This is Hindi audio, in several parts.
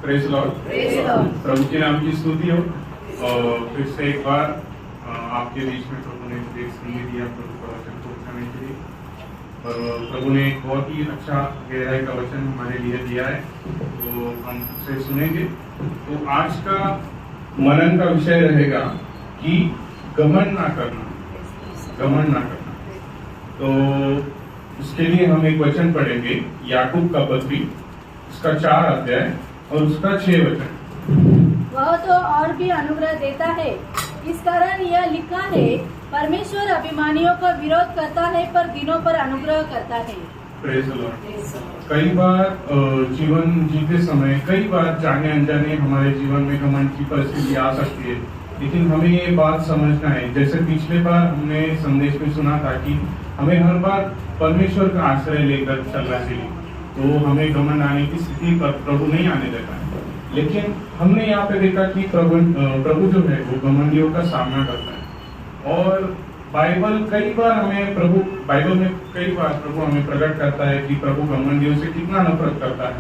Praise Lord. प्रभु के नाम की स्तुति हो। और फिर से एक बार आपके बीच में प्रभु ने मुझे समय दिया प्रभु का वचन को उठाने के लिए। और प्रभु ने एक बहुत ही अच्छा गहराई का वचन हमारे लिए दिया है, तो हम उसे सुनेंगे। तो आज का मनन का विषय रहेगा कि घमंड ना करना, घमंड ना करना। तो उसके लिए हम एक वचन पढ़ेंगे, याकूब का पत्री, उसका 4 अध्याय और उसका 6 वचन। वह तो और भी अनुग्रह देता है, इस कारण यह लिखा है, परमेश्वर अभिमानियों का विरोध करता है पर दिनों पर अनुग्रह करता है। Praise the Lord. कई बार जीवन जीते समय कई बार जाने अनजाने हमारे जीवन में घमंड की परिस्थिति आ सकती है, लेकिन हमें ये बात समझना है, जैसे पिछले बार हमने संदेश में सुना था कि हमें हर बार परमेश्वर का आश्रय लेकर चलना चाहिए। तो हमें घमंड आने की स्थिति पर प्रभु नहीं आने देता है। लेकिन हमने यहाँ पे देखा कि प्रभु जो है वो घमंडियों का सामना करता है। और बाइबल में कई बार प्रभु हमें प्रकट करता है कि प्रभु घमंडियों से कितना नफरत करता है।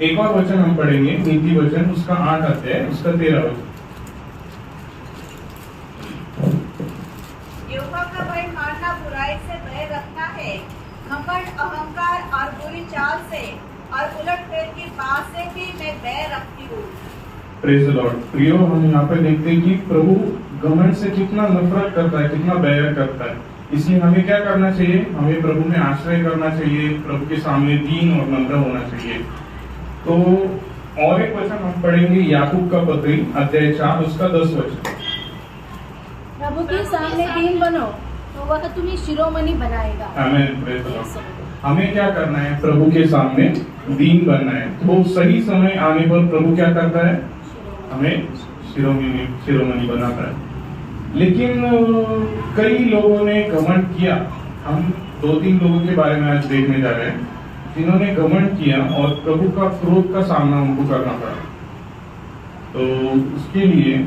एक और वचन हम पढ़ेंगे, नीति वचन, उसका 8 अध्याय, उसका 13 वचन। यहोवा का भय मानना बुराई से भय रखना है, घमंड, अहंकार और बुरी चाल से और उलटफेर की बात से भी मैं भय रखती हूँ। Praise the Lord. प्रियो, हम यहाँ पे देखते हैं कि प्रभु घमंड से कितना नफरत करता है, कितना बैर करता है। इसलिए हमें क्या करना चाहिए? हमें प्रभु में आश्रय करना चाहिए, प्रभु के सामने दीन और नम्र होना चाहिए। तो और एक वचन हम पढ़ेंगे, याकूब का पत्री, अध्याय 4, उसका 10 वचन। प्रभु के सामने दीन बनो तो वह तुम्हें शिरोमणि बनाएगा। आमीन। Praise the Lord. हमें क्या करना है? प्रभु के सामने दीन बनना है। तो सही समय आने पर प्रभु क्या करता है? हमें शिरोमणि बनाता है। लेकिन कई लोगों ने घमंड किया। हम 2-3 लोगों के बारे में आज देखने जा रहे हैं जिन्होंने घमंड किया और प्रभु का क्रोध का सामना उनको करना पड़ा। तो उसके लिए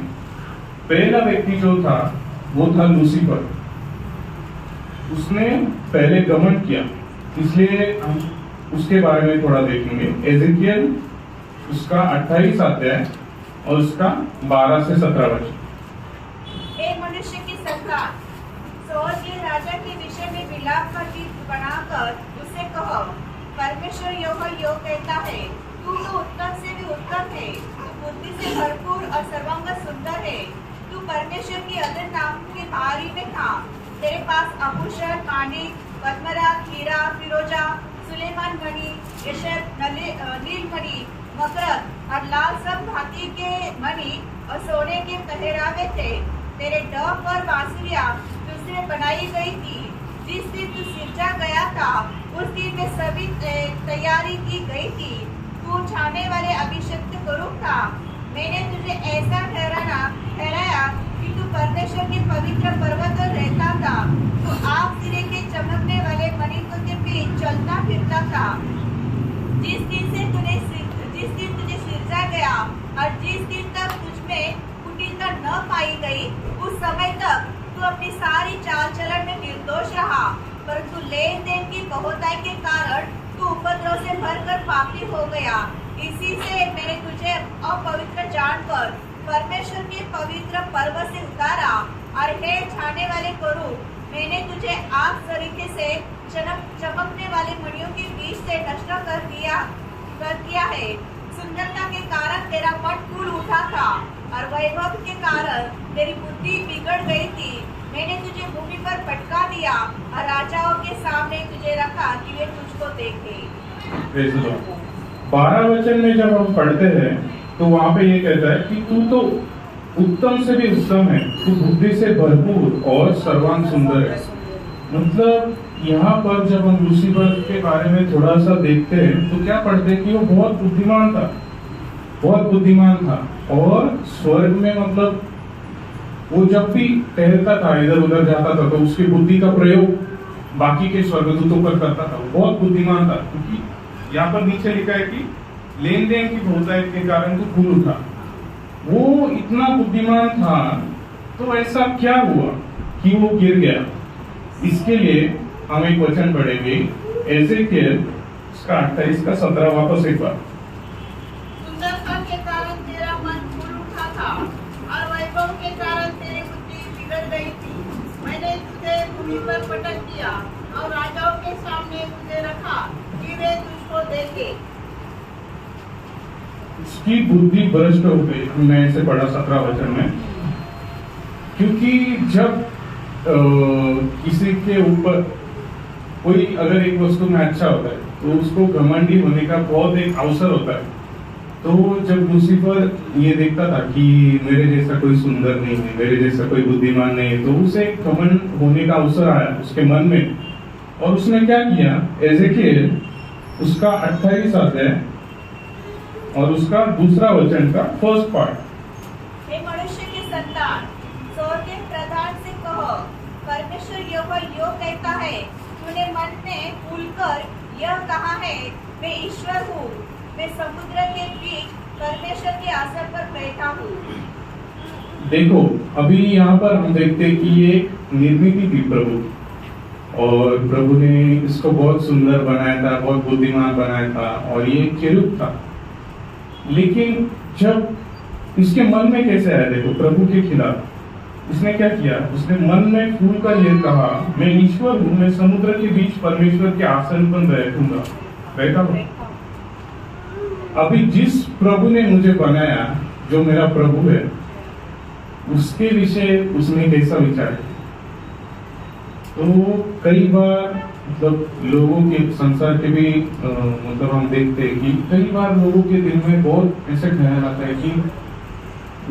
पहला व्यक्ति जो था वो था लूसीफर। उसने पहले घमंड किया, इसलिए हम उसके बारे में थोड़ा देखेंगे। एजेकियल उसका 28 अध्याय और उसका 12 से 17 वचन। हे मनुष्य की संतान, स्वर्गीय राजा के विषय में विलाप का गीत बनाकर उसे कहो, परमेश्वर यो कहता है, तू तो उत्तम से भी उत्तम है, तू बुद्धि से भरपूर और सर्वांग सुंदर है, तू परमेश्वर की अदर नाम के भारी में था। तेरे पास आभूषण, माणिक, पद्मराग, हीरा, फिरोजा, सुलेमान मणि, यशब, नीलमणि, मकरद और लाल सब भांति के मणि और सोने के पहरावे थे। तेरे डफ और बांसुरियां तुझसे बनाई गई थी। जिस दिन तू सिरजा गया था उस दिन में सभी तैयारी की गई थी। तू छाने वाले अभिषिक्त कुरूप था। मैंने तुझे ऐसा ठहराया कि तू परमेश्वर के पवित्र पर्वत पर रहता था। तू आग सिरे के चमकने वाले मणिकों के बीच चलता फिरता था। जिस दिन तुझे सिरजा गया और जिस दिन तक तुझमें कुटिलता न पाई गई, उस समय तक तू अपनी सारी चाल चलन में निर्दोष रहा। परंतु लेन देन की बहुताई के कारण तू उपद्रव से भरकर पापी हो गया। इसी से मैंने तुझे अपवित्र जानकर परमेश्वर के पवित्र पर्वत से उतारा। और हे छाने वाले कुरूप, मैंने तुझे आग सरीखे से चमकने वाले मणियों के बीच से नष्ट कर दिया है। सुंदरता के कारण तेरा मन फूल उठा था और वैभव के कारण तेरी बुद्धि बिगड़ गई थी। मैंने तुझे भूमि पर पटका दिया और राजाओं के सामने तुझे रखा कि वे तुझको देखें। 12 वचन में जब हम पढ़ते हैं तो वहाँ पे ये कहता है कि तू तो उत्तम से भी उत्तम है, तू बुद्धि से भरपूर और सर्वांग सुंदर है। मतलब यहाँ पर जब हम लूसीफर के बारे में थोड़ा सा देखते हैं तो क्या पढ़ते हैं कि वो बहुत बुद्धिमान था। और स्वर्ग में मतलब वो जब भी टहलता था, इधर उधर जाता था, तो उसकी बुद्धि का प्रयोग बाकी के स्वर्गदूतों पर करता था। वो बहुत बुद्धिमान था, क्योंकि यहाँ पर नीचे लिखा है कि लेन देन की बहुतायत के कारण तो फूल उठा। वो इतना बुद्धिमान था, तो ऐसा क्या हुआ कि वो गिर गया? इसके लिए हम एक वचन पढ़ेंगे, एजेकियल उसका 28 का 17 वापस एक बार। पापों के कारण तेरी बुद्धि बिगड़ गई थी। मैंने तुझे भूमि पर पटक दिया और राजाओं के सामने तुझे रखा कि वे तुझको देखे। उसकी बुद्धि भ्रष्ट हो गई, हमने ऐसे पढ़ा 17 वचन में। क्योंकि जब किसी के ऊपर कोई अगर एक वस्तु में अच्छा होता है तो उसको घमंडी होने का बहुत एक अवसर होता है। तो जब लूसीफर ये देखता था कि मेरे जैसा कोई सुंदर नहीं है, मेरे जैसा कोई बुद्धिमान नहीं है, तो उसे घमंड होने का अवसर आया उसके मन में। और उसने क्या किया, एजेकिएल उसका 28 अध्याय और उसका 2 वचन का फर्स्ट पार्ट। हे मनुष्य की संतान, स्वर्गीय प्रधान से कहो, परमेश्वर यो कहता है, तूने मन में भूलकर यह कहा है, मैं ईश्वर हूँ, मैं समुद्र के बीच परमेश्वर के आसन पर बैठा हूँ। देखो, अभी यहाँ पर हम देखते हैं कि ये निर्मिति थी प्रभु, और प्रभु ने इसको बहुत सुंदर बनाया था, बहुत बुद्धिमान बनाया था, और ये केरूब था। लेकिन जब इसके मन में कैसे आया, देखो प्रभु के खिलाफ उसने क्या किया, उसने मन में फूल कर ये कहा, मैं ईश्वर हूँ, मैं समुद्र के बीच परमेश्वर के आसन पर बैठा हूँ। अभी जिस प्रभु ने मुझे बनाया, जो मेरा प्रभु है, उसके विषय उसने कैसा विचार किया। तो कई बार मतलब लोगों के संसार के भी मतलब हम देखते हैं कि कई बार लोगों के दिल में बहुत ऐसे ख्याल आता है कि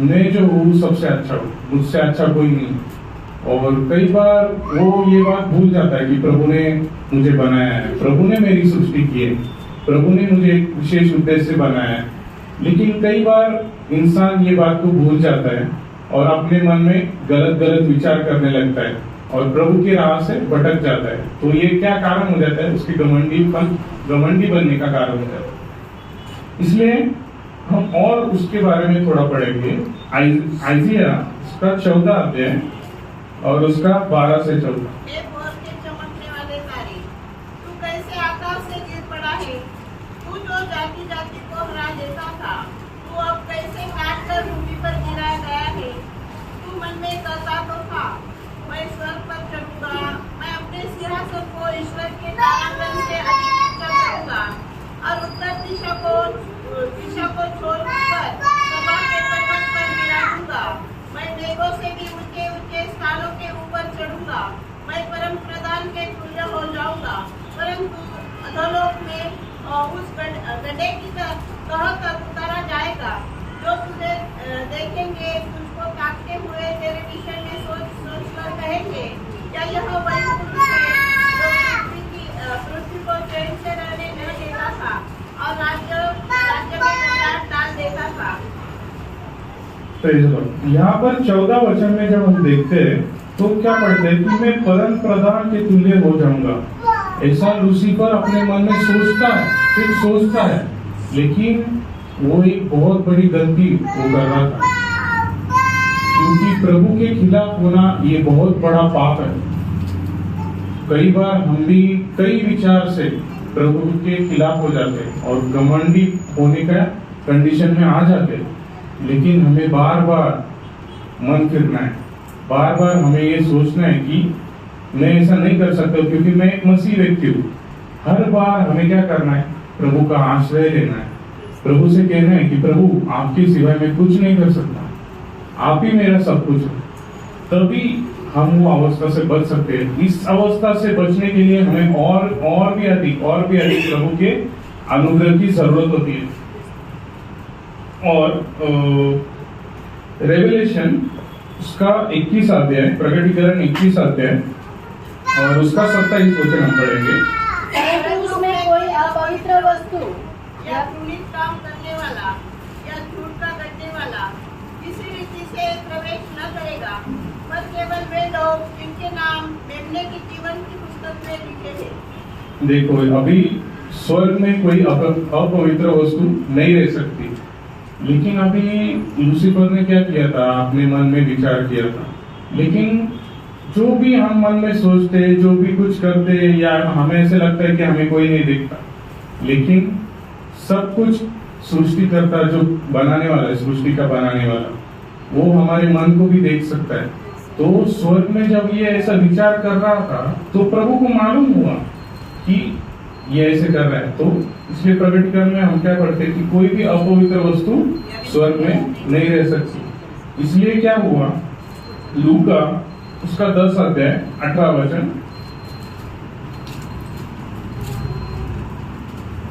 मैं जो हूँ सबसे अच्छा हूँ, मुझसे अच्छा कोई नहीं। और कई बार वो ये बात भूल जाता है कि प्रभु ने मुझे बनाया है, प्रभु ने मेरी सृष्टि की है, प्रभु ने मुझे एक विशेष उद्देश्य से बनाया है। लेकिन कई बार इंसान ये बात को भूल जाता है और अपने मन में गलत विचार करने लगता है और प्रभु की राह से भटक जाता है। तो ये क्या कारण हो जाता है, उसकी घमंडी बनने का कारण हो जाता है। इसलिए हम और उसके बारे में थोड़ा पढ़ेंगे। आइजिया उसका 14 अध्याय और उसका 12 से 14। चमकने वाले तारे, तू कैसे आकाश से गिर पड़ा है, तू जो जाति जाति को हरा देता था, तू अब कैसे काट कर भूमि पर गिराया गया है। तू मन में कहता तो था, मैं स्वर्ग पर चढ़ूंगा, मैं अपने सिंहासन को ईश्वर के तारांगण से अधिक ऊंचा करूंगा और उत्तर दिशा को छोड़कर सभा के पर्वत पर विराजूंगा। मैं मेघों से भी ऊंचे ऊंचे स्थानों के ऊपर चढ़ूंगा, मैं परम प्रधान के तुल्य हो जाऊंगा। परंतु अधोलोक में उस गड्ढे की तह तक उतारा जाएगा। जो तुझे देखेंगे तुझको ताकते हुए तेरे विषय में सोच कर कहेंगे, क्या यह वही पुरुष है जो पृथ्वी को चैन से रहने न देता था और राज्य में गंजाट डाल देता था। यहाँ पर 14 वचन में जब हम देखते हैं तो क्या पढ़ते हैं कि मैं परम प्रधान के तुल्य हो जाऊंगा। ऐसा लूसीफर अपने मन में सोचता है, सिर्फ सोचता है, लेकिन वो एक बहुत बड़ी गलती वो कर रहा था, क्योंकि प्रभु के खिलाफ होना ये बहुत बड़ा पाप है। कई बार हम भी कई विचार से प्रभु के खिलाफ हो जाते हैं और घमंडी होने का कंडीशन में आ जाते हैं। लेकिन हमें बार बार मन फिरना है, बार बार हमें ये सोचना है कि मैं ऐसा नहीं कर सकता क्योंकि मैं एक मसीह व्यक्ति हूँ। हर बार हमें क्या करना है, प्रभु का आश्रय लेना है, प्रभु से कहना है कि प्रभु आपके सिवाय मैं कुछ नहीं कर सकता, आप ही मेरा सब कुछ है। तभी हम वो अवस्था से बच सकते हैं। इस अवस्था से बचने के लिए हमें और भी अधिक प्रभु के अनुग्रह की जरूरत होती है। और रेवलेशन उसका 21 अध्याय, प्रकटीकरण 21 अध्याय और उसका 27 वचन हम पढ़ेंगे। उसमें कोई अपवित्र वस्तु या घृणित काम करने वाला या झूठ का करने वाला किसी रीति से प्रवेश न करेगा, पर केवल वे लोग जिनके नाम मेमने की जीवन की पुस्तक में लिखे हैं। देखो, अभी स्वर्ग में कोई अपवित्र वस्तु नहीं रह सकती, लेकिन अभी लूसीफर ने क्या किया था, अपने मन में विचार किया था। लेकिन जो भी हम मन में सोचते, जो भी कुछ करते, या हमें ऐसे लगता है कि हमें कोई नहीं देखता, लेकिन सब कुछ सृष्टि करता जो बनाने वाला है, सृष्टि का बनाने वाला वो हमारे मन को भी देख सकता है। तो स्वर्ग में जब ये ऐसा विचार कर रहा था तो प्रभु को मालूम हुआ कि ये ऐसे कर रहा है। तो इसलिए प्रकटीकरण में हम क्या पढ़ते हैं कि कोई भी अपवित्र वस्तु स्वर्ग में नहीं रह सकती। इसलिए क्या हुआ, लूका उसका 10 अध्याय 18 वचन,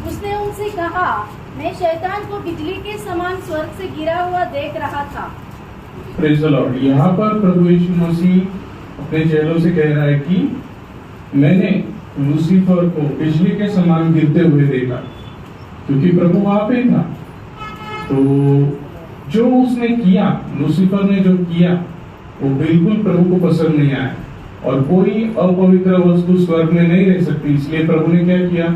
उसने उनसे कहा, मैं शैतान को बिजली के समान स्वर्ग से गिरा हुआ देख रहा था। Praise the Lord. यहाँ पर प्रभु यीशु मसीह अपने चेलों से कह रहा है कि मैंने लूसीफर को बिजली के समान गिरते हुए देखा, क्योंकि प्रभु वहां पे था। तो जो उसने किया, लूसीफर ने जो किया, वो बिल्कुल प्रभु को पसंद नहीं आया। और कोई अपवित्र वस्तु स्वर्ग में नहीं रह सकती, इसलिए प्रभु ने क्या किया,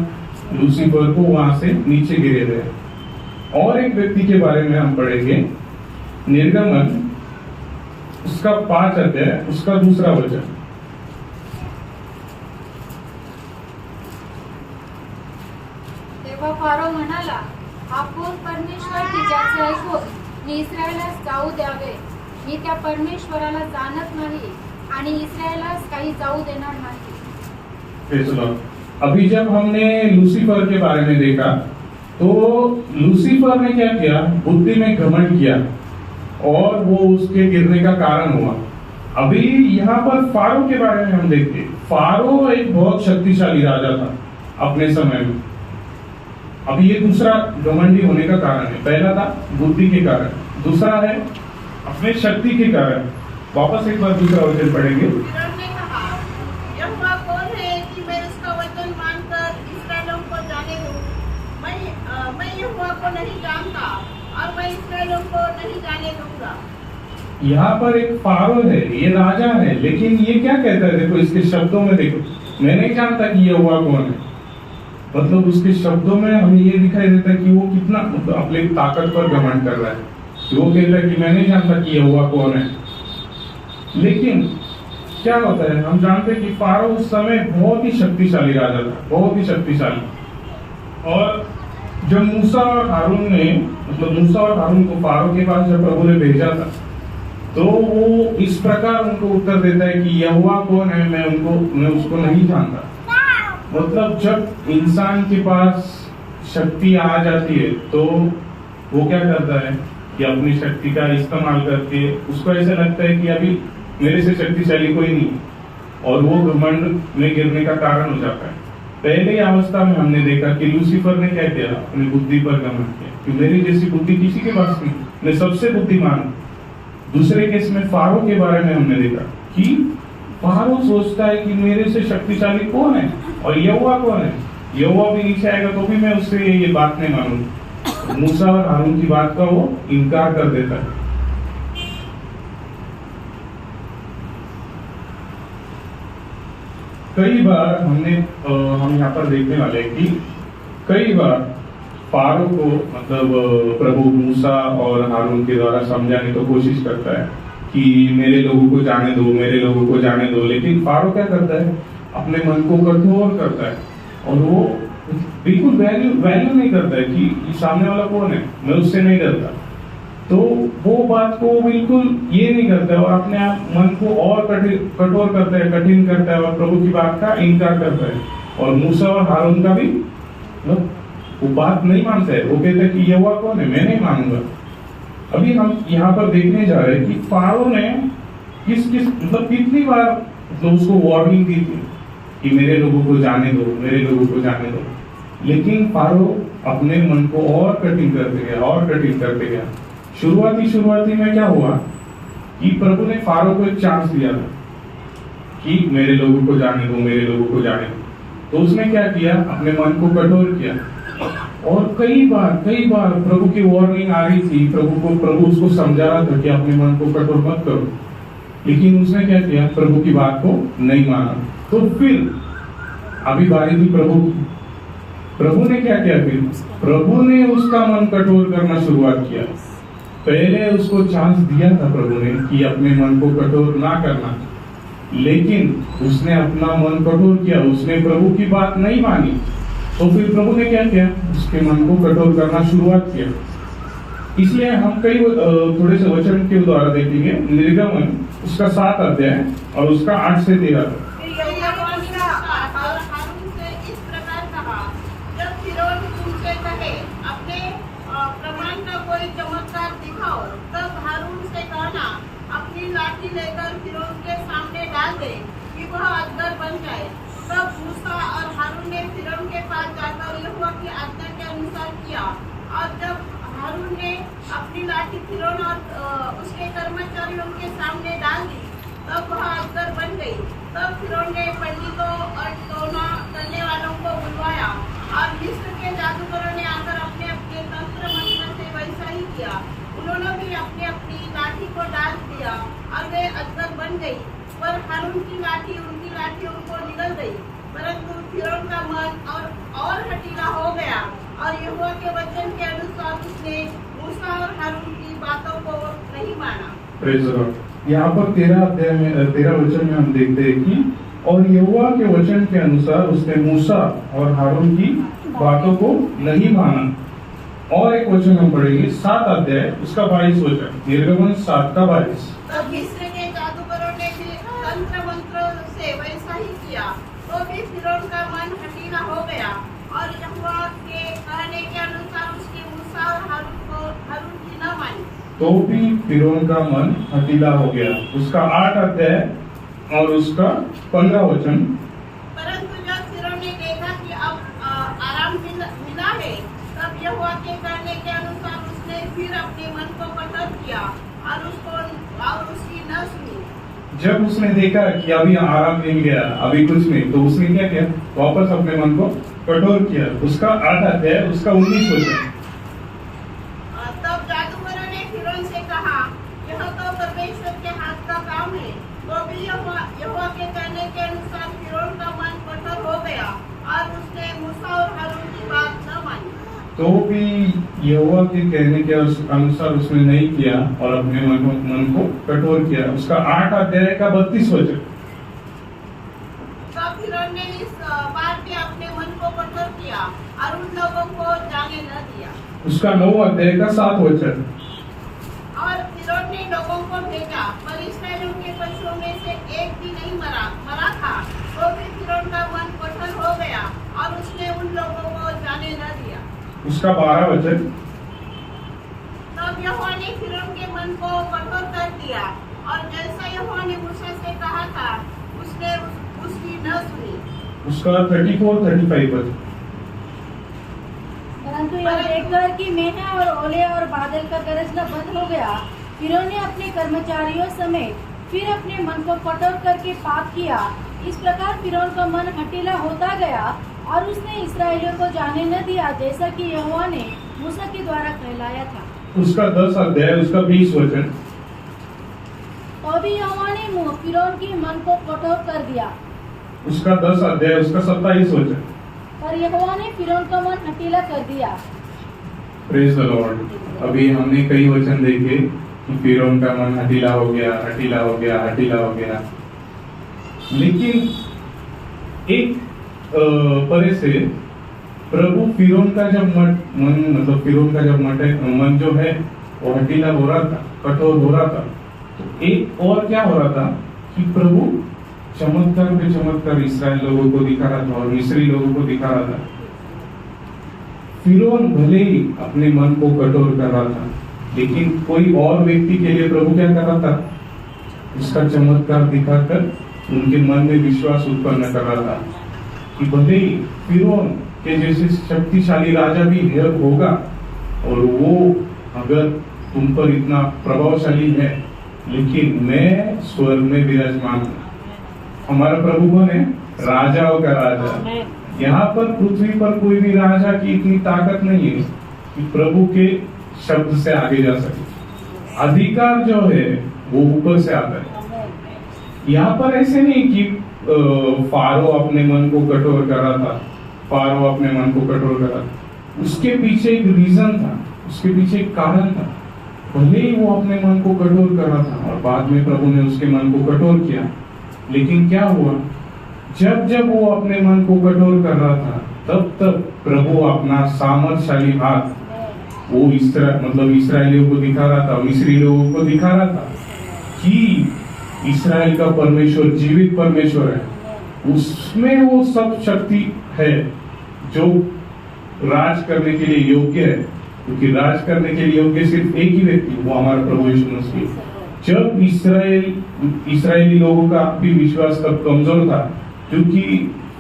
लूसीफर को वहां से नीचे गिरे गए। और एक व्यक्ति के बारे में हम पढ़ेंगे, निर्गमन उसका 5 अध्याय उसका 2 वचन। तेव्हा फारो म्हणाला, आपण परमेश्वर ज्याचे ऐकून मी इस्रायलास जाऊ द्यावे, मी त्या परमेश्वराला जाणत नाही आणि इस्रायलास काही जाऊ देणार नाही। अभी जब हमने लूसीफर के बारे में देखा तो लूसीफर ने क्या किया, बुद्धि में घमंड किया और वो उसके गिरने का कारण हुआ। अभी यहाँ पर फारो के बारे में हम देखते हैं। फारो एक बहुत शक्तिशाली राजा था अपने समय में। अभी ये दूसरा घमंडी होने का कारण है। पहला था बुद्धि के कारण, दूसरा है अपने शक्ति के कारण। वापस एक बार दूसरा वचन पढ़ेंगे। फिरौन ने कहा, यहोवा कौन है कि मैं उसका वचन मानकर इस्राएलियों को जाने दूं? मैं यहोवा को नहीं जानता और मैं इस्राएलियों को नहीं जाने दूंगा। यहाँ पर एक फारो है, ये राजा है, लेकिन ये क्या कहता है, देखो इसके शब्दों में देखो, मैं नहीं जानता कि ये हुआ कौन है। मतलब उसके शब्दों में हमें ये दिखाई देता है कि वो कितना अपने ताकत पर घमंड कर रहा है। वो कहता है कि मैं नहीं जानता कि ये हुआ कौन है। लेकिन क्या होता है, हम जानते हैं कि फारो उस समय बहुत ही शक्तिशाली राजा था, बहुत ही शक्तिशाली। और जब मूसा और हारून ने, मतलब मूसा और हारून को फारो के पास जब प्रभु ने भेजा था, तो वो इस प्रकार उनको उत्तर देता है कि यहोवा कौन है, मैं उसको नहीं जानता। मतलब जब इंसान के पास शक्ति आ जाती है तो वो क्या करता है कि अपनी शक्ति का इस्तेमाल करके, उसको ऐसा लगता है कि अभी मेरे से शक्तिशाली कोई नहीं, और वो घमंड में गिरने का कारण हो जाता है। पहले अवस्था में हमने देखा कि लूसीफर ने क्या किया, अपनी बुद्धि पर घमंड किया कि मेरी जैसी बुद्धि किसी के पास नहीं, मैं सबसे बुद्धिमान हूं। दूसरे केस में फारो के बारे में हमने देखा कि फारो सोचता है कि मेरे से शक्तिशाली कौन है और यहोवा कौन है। यहोवा भी नीचे आएगा तो भी मैं उससे ये बात नहीं मानूंगा। मूसा और हारून की बात का वो इनकार कर देता है। कई बार हम यहाँ पर देखने वाले हैं कि कई बार फारो को, मतलब प्रभु मूसा और हारून के द्वारा समझाने की कोशिश करता है कि मेरे लोगों को जाने दो, मेरे लोगों को जाने दो। लेकिन फारो क्या करता है, अपने मन को कठोर करता है और वो बिल्कुल वैल्यू नहीं करता है कि सामने वाला कौन है, मैं उससे नहीं डरता। तो वो बात को बिल्कुल ये नहीं करता है और अपने आप मन को और कठोर करता है, कठिन करता है और प्रभु की बात का इनकार करता है। और मूसा और हारून का भी वो बात नहीं मानता है। वो कहता है कि यहोवा कौन है, मैं नहीं मानूंगा। अभी हम यहाँ पर देखने जा रहे हैं कि फारो ने मतलब कितनी बार मतलब उसको वार्निंग दी थी कि मेरे लोगों को जाने दो, मेरे लोगों को जाने दो। लेकिन फारो अपने मन को और कठिन करते गया, और कठिन करते गया। शुरुआती में क्या हुआ कि प्रभु ने फारो को एक चांस दिया था कि मेरे लोगों को जाने दो, मेरे लोगों को जाने दो। तो उसने क्या किया, अपने मन को कठोर किया। और कई बार प्रभु की वार्निंग आ रही थी, प्रभु उसको समझा रहा था कि अपने मन को कठोर मत करो, लेकिन उसने क्या किया, प्रभु की बात को नहीं माना। तो फिर अभी बारी थी प्रभु की। प्रभु ने क्या किया, फिर प्रभु ने उसका मन कठोर करना शुरुआत किया। पहले उसको चांस दिया था प्रभु ने कि अपने मन को कठोर ना करना, लेकिन उसने अपना मन कठोर किया, उसने प्रभु की बात नहीं मानी। तो फिर प्रभु ने क्या किया, उसके मन को कठोर करना शुरुआत किया। इसलिए हम कई थोड़े से वचन के द्वारा देखेंगे। निर्गमन उसका 7 अध्याय और उसका 8 से 13 तक। फिर यहोवा ने मूसा और हारून से इस प्रकार कहा, जब फिरौन तुमसे कहे अपने प्रमाण का कोई चमत्कार दिखाओ, तब हारून से कहना अपनी लाठी लेकर फिरौन के सामने डाल दे कि वह अजगर बन जाए। तब मूसा और हारून ने फिरौन के पास जाकर यहोवा की आज्ञा के अनुसार किया। और जब हारून ने अपनी लाठी फिरौन और उसके कर्मचारियों के सामने डाल दी, तब वह अजगर बन गई। तब फिरौन ने पंडितों और टोना करने वालों को बुलवाया और मिस्र के जादूगरों ने आकर अपने अपने तंत्र मंत्र से वैसा ही किया। उन्होंने भी अपनी अपनी लाठी को डाल दिया और वे अजगर बन गई। पर हारून की लाठी उनकी लाठियों को निगल गई। परंतु फिरौन का मन और हठीला हो गया और यहोवा के वचन के अनुसार उसने मूसा और हारून की बातों को नहीं माना। Praise the Lord. यहाँ पर 13 अध्याय में 13 वचन में हम देखते हैं कि और यहोवा के वचन के अनुसार उसने मूसा और हारून की बातों को नहीं माना। और एक वचन हम पढ़ेंगे 7 अध्याय उसका 22 वचन, निर्गमन 7 का 22। तब मिस्र के जादूगरों ने भी तंत्र मंत्र से वैसा ही किया, तो भी फिरौन का मन हठीला हो गया और यहोवा के कहने के अनुसार उसने मूसा और हारून की न मानी। तो भी फिरौन का मन हठीला हो गया। उसका 8 अध्याय और उसका 15 वचन। परंतु जब फिरौन ने देखा कि अब आराम मिला है, तब यहोवा के कहने के अनुसार उसने फिर अपने मन को कठोर किया और उसकी न सुनी। जब उसने देखा कि अभी आराम मिल गया, अभी कुछ नहीं, तो उसने क्या किया? वापस अपने मन को कठोर किया। उसका 8 अध्याय उसका 19 वचन। तब जादूगरों ने फिरौन से कहा, यह तो परमेश्वर के हाथ का काम है। तो भी यहोवा के कहने के अनुसार फिरौन का मन कठोर हो गया और उसने मूसा और हारून की बात न मानी। तो भी यहोवा के कहने के अनुसार उसने नहीं किया और अपने मन को कठोर किया। उसका 8 अध्याय का 32 वचन। तब फिरौन ने इस बात में अपने मन को कठोर किया और उन लोगों को जाने न दिया। उसका 9 अध्याय का 7 वचन। और फिरौन ने लोगों को भेजा, पर इस्राएलियों के पशुओं में से एक भी नहीं मरा था। तो भी फिरौन का मन कठोर हो गया और उसने उन लोगों को जाने न दिया। उसका 12 वचन। तब यहोवा ने फिरौन के मन को कठोर कर दिया और जैसा यहोवा ने मूसा से कहा था, उसने उसकी न सुनी। उसका 34-35 वचन। परंतु यह देखकर कि मेंह और ओले और बादल का गरजना बंद हो गया, फिरौन ने अपने कर्मचारियों समेत फिर अपने मन को कठोर करके पाप किया। इस प्रकार फिरौन का मन हठीला होता गया और उसने इस्राएलियों को जाने न दिया, जैसा कि यहोवा ने मूसा के द्वारा कहलाया था। उसका 10 अध्याय उसका 20 वचन। तो भी यहोवा ने फिरौन के मन को कठोर कर दिया। उसका 10 अध्याय उसका 27 वचन। पर यहोवा ने फिरौन का मन हठीला कर दिया। Praise the Lord. अभी हमने कई वचन देखे कि फिरौन का मन हठीला हो गया, हठीला हो गया, हठीला हो गया। लेकिन एक परे से प्रभु फिरौन का जब फिरौन का जब मन जो है वो हठीला हो रहा था, कठोर हो रहा था, तो एक और क्या हो रहा था कि प्रभु चमत्कार पे चमत्कार इस्राएल लोगों को दिखा रहा था और मिस्री लोगों को दिखा रहा था। फिरौन भले ही अपने मन को कठोर कर रहा था, लेकिन कोई और व्यक्ति के लिए प्रभु क्या कर रहा था? उसका चमत्कार दिखाकर उनके मन में विश्वास उत्पन्न कर रहा था कि भले ही फिरौन के जैसे शक्तिशाली राजा भी होगा और वो अगर तुम पर इतना प्रभावशाली है, लेकिन मैं स्वर्ग में विराजमान हूँ। हमारा प्रभु कौन है? राजाओं का राजा। यहाँ पर पृथ्वी पर कोई भी राजा की इतनी ताकत नहीं है कि प्रभु के शब्द से आगे जा सके। अधिकार जो है वो ऊपर से आता है। यहाँ पर ऐसे नहीं कि फारो अपने मन को कठोर कर रहा था, फारो अपने मन को कठोर कर रहा था। उसके पीछे एक रीजन था, उसके पीछे एक कारण था। भले ही वो अपने मन को कठोर कर रहा था और बाद में प्रभु ने उसके मन को कठोर किया, लेकिन क्या हुआ? जब जब वो अपने मन को कठोर कर रहा था, तब तब प्रभु अपना सामर्थशाली हाथ वो इस्राएलियों को दिखा रहा था, मिस्री लोगों को दिखा रहा था कि इस्राएल का परमेश्वर जीवित परमेश्वर है, उसमें वो सब शक्ति है जो राज करने के लिए योग्य है, क्योंकि राज करने के लिए योग्य सिर्फ एक ही व्यक्ति, वो हमारा प्रभु यीशु मसीह। जब इस्राएली लोगों का भी विश्वास तब कमजोर था, क्योंकि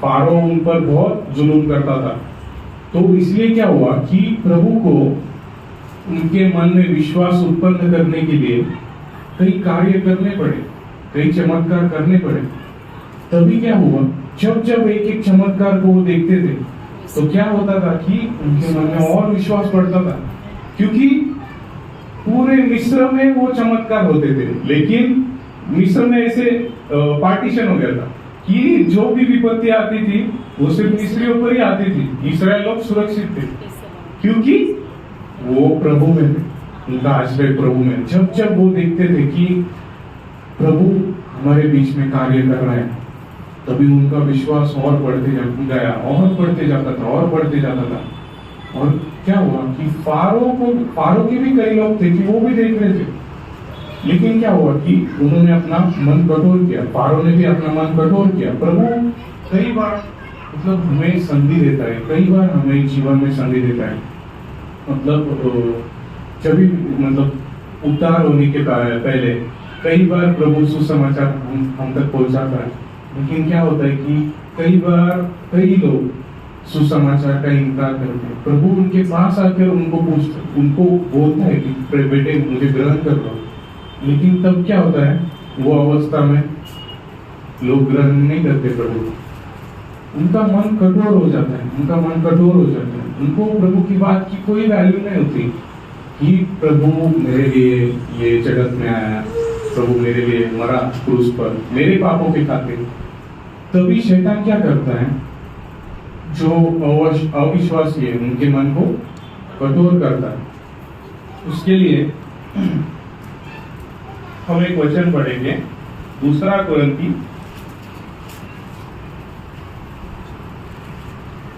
फारो उन पर बहुत जुल्म करता था, तो इसलिए क्या हुआ कि प्रभु को उनके मन में विश्वास उत्पन्न करने के लिए कई कार्य करने पड़े, कई चमत्कार करने पड़े। तभी क्या हुआ, जब जब एक एक चमत्कार को वो देखते थे तो क्या होता था कि उनके मन में और विश्वास बढ़ता था, क्योंकि पूरे मिस्र में वो चमत्कार होते थे, लेकिन मिस्र में ऐसे पार्टीशन हो गया था कि जो भी विपत्ति आती थी वो सिर्फ मिस्रियों पर ही आती थी, इस्राएल लोग सुरक्षित थे क्योंकि वो प्रभु में थे, उनका आश्रय प्रभु में। जब जब वो देखते थे कि प्रभु हमारे बीच में कार्य कर रहे हैं, तभी उनका विश्वास और बढ़ते गया, और बढ़ते जाता था, और बढ़ते जाता था। और क्या हुआ कि फारो के भी कई लोग थे कि वो भी देख रहे थे, लेकिन क्या हुआ कि उन्होंने अपना मन कठोर किया, फारो ने भी अपना मन कठोर किया। प्रभु कई बार हमें संधि देता है, कई बार हमें जीवन में संधि देता है, जब भी उद्धार होने के पहले कई बार प्रभु सुसमाचार हम तक पहुंचाता है, लेकिन क्या होता है कि कई बार कई लोग सुसमाचार का इनकार करते हैं। प्रभु उनके पास आकर उनको बोलता है कि बेटे मुझे ग्रहण कर लो, लेकिन तब क्या होता है, वो अवस्था में लोग ग्रहण नहीं करते प्रभु, उनका मन कठोर हो जाता है, उनको प्रभु की बात की कोई वैल्यू नहीं होती कि प्रभु मेरे लिए ये जगत में आया, प्रभु मेरे लिए मरा क्रूस पर मेरे पापों के खातिर। तभी शैतान क्या करता है, जो अविश्वासी है उनके मन को कठोर करता है। उसके लिए हम एक वचन पढ़ेंगे, 2 कोरिन्थी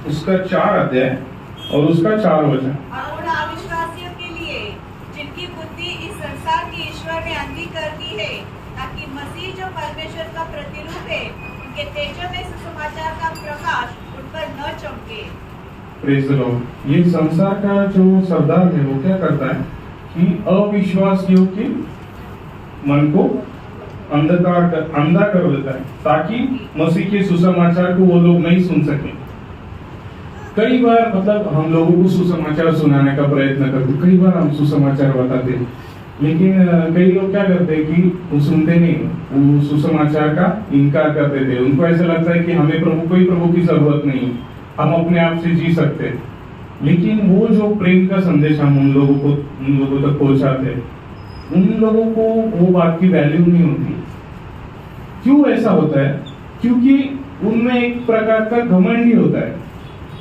उसका 4 अध्याय और उसका 4 वचन। और उन अविश्वासियों के लिए जिनकी बुद्धि इस संसार की ईश्वर ने अंधी कर दी है, ताकि मसीह जो परमेश्वर का प्रतिरूप है उनके तेजो में सुसमाचार का प्रकाश उन पर न चमके। Praise the Lord. ये संसार का जो सरदार है वो क्या करता है कि अविश्वासियों के मन को अंधा कर देता है, ताकि मसीह के सुसमाचार को वो लोग नहीं सुन सके। कई बार हम लोगों को सुसमाचार सुनाने का प्रयत्न करते, कई बार हम सुसमाचार बताते, लेकिन कई लोग क्या करते हैं कि वो सुनते नहीं, वो सुसमाचार का इनकार कर देते। उनको ऐसा लगता है कि हमें कोई प्रभु की जरूरत नहीं, हम अपने आप से जी सकते हैं। लेकिन वो जो प्रेम का संदेश हम उन लोगों तक पहुंचाते हैं, उन लोगों को वो बात की वैल्यू नहीं होती। क्यों ऐसा होता है? क्योंकि उनमें एक प्रकार का घमंड ही होता है,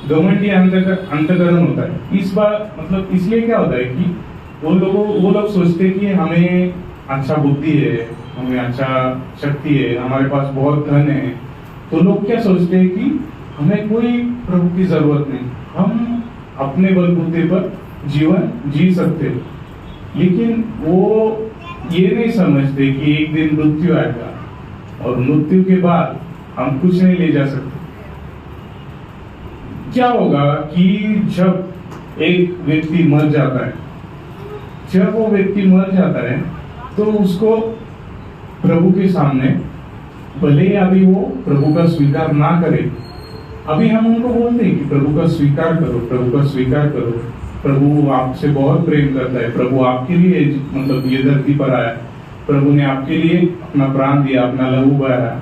घमंडी अंतकरण होता है। इस बार इसलिए क्या होता है कि वो लोग सोचते हैं कि हमें अच्छा बुद्धि है, हमें अच्छा शक्ति है, हमारे पास बहुत धन है, तो लोग क्या सोचते हैं कि हमें कोई प्रभु की जरूरत नहीं, हम अपने बलबूते पर जीवन जी सकते हैं। लेकिन वो ये नहीं समझते कि एक दिन मृत्यु आएगा और मृत्यु के बाद हम कुछ नहीं ले जा सकते। क्या होगा कि जब एक व्यक्ति मर जाता है, जब वो व्यक्ति मर जाता है तो उसको प्रभु के सामने, भले अभी वो प्रभु का स्वीकार ना करे, अभी हम उनको बोलते हैं कि प्रभु का स्वीकार करो, प्रभु का स्वीकार करो, प्रभु आपसे बहुत प्रेम करता है, प्रभु आपके लिए ये धरती पर आया, प्रभु ने आपके लिए अपना प्राण दिया, अपना लहू बहाया।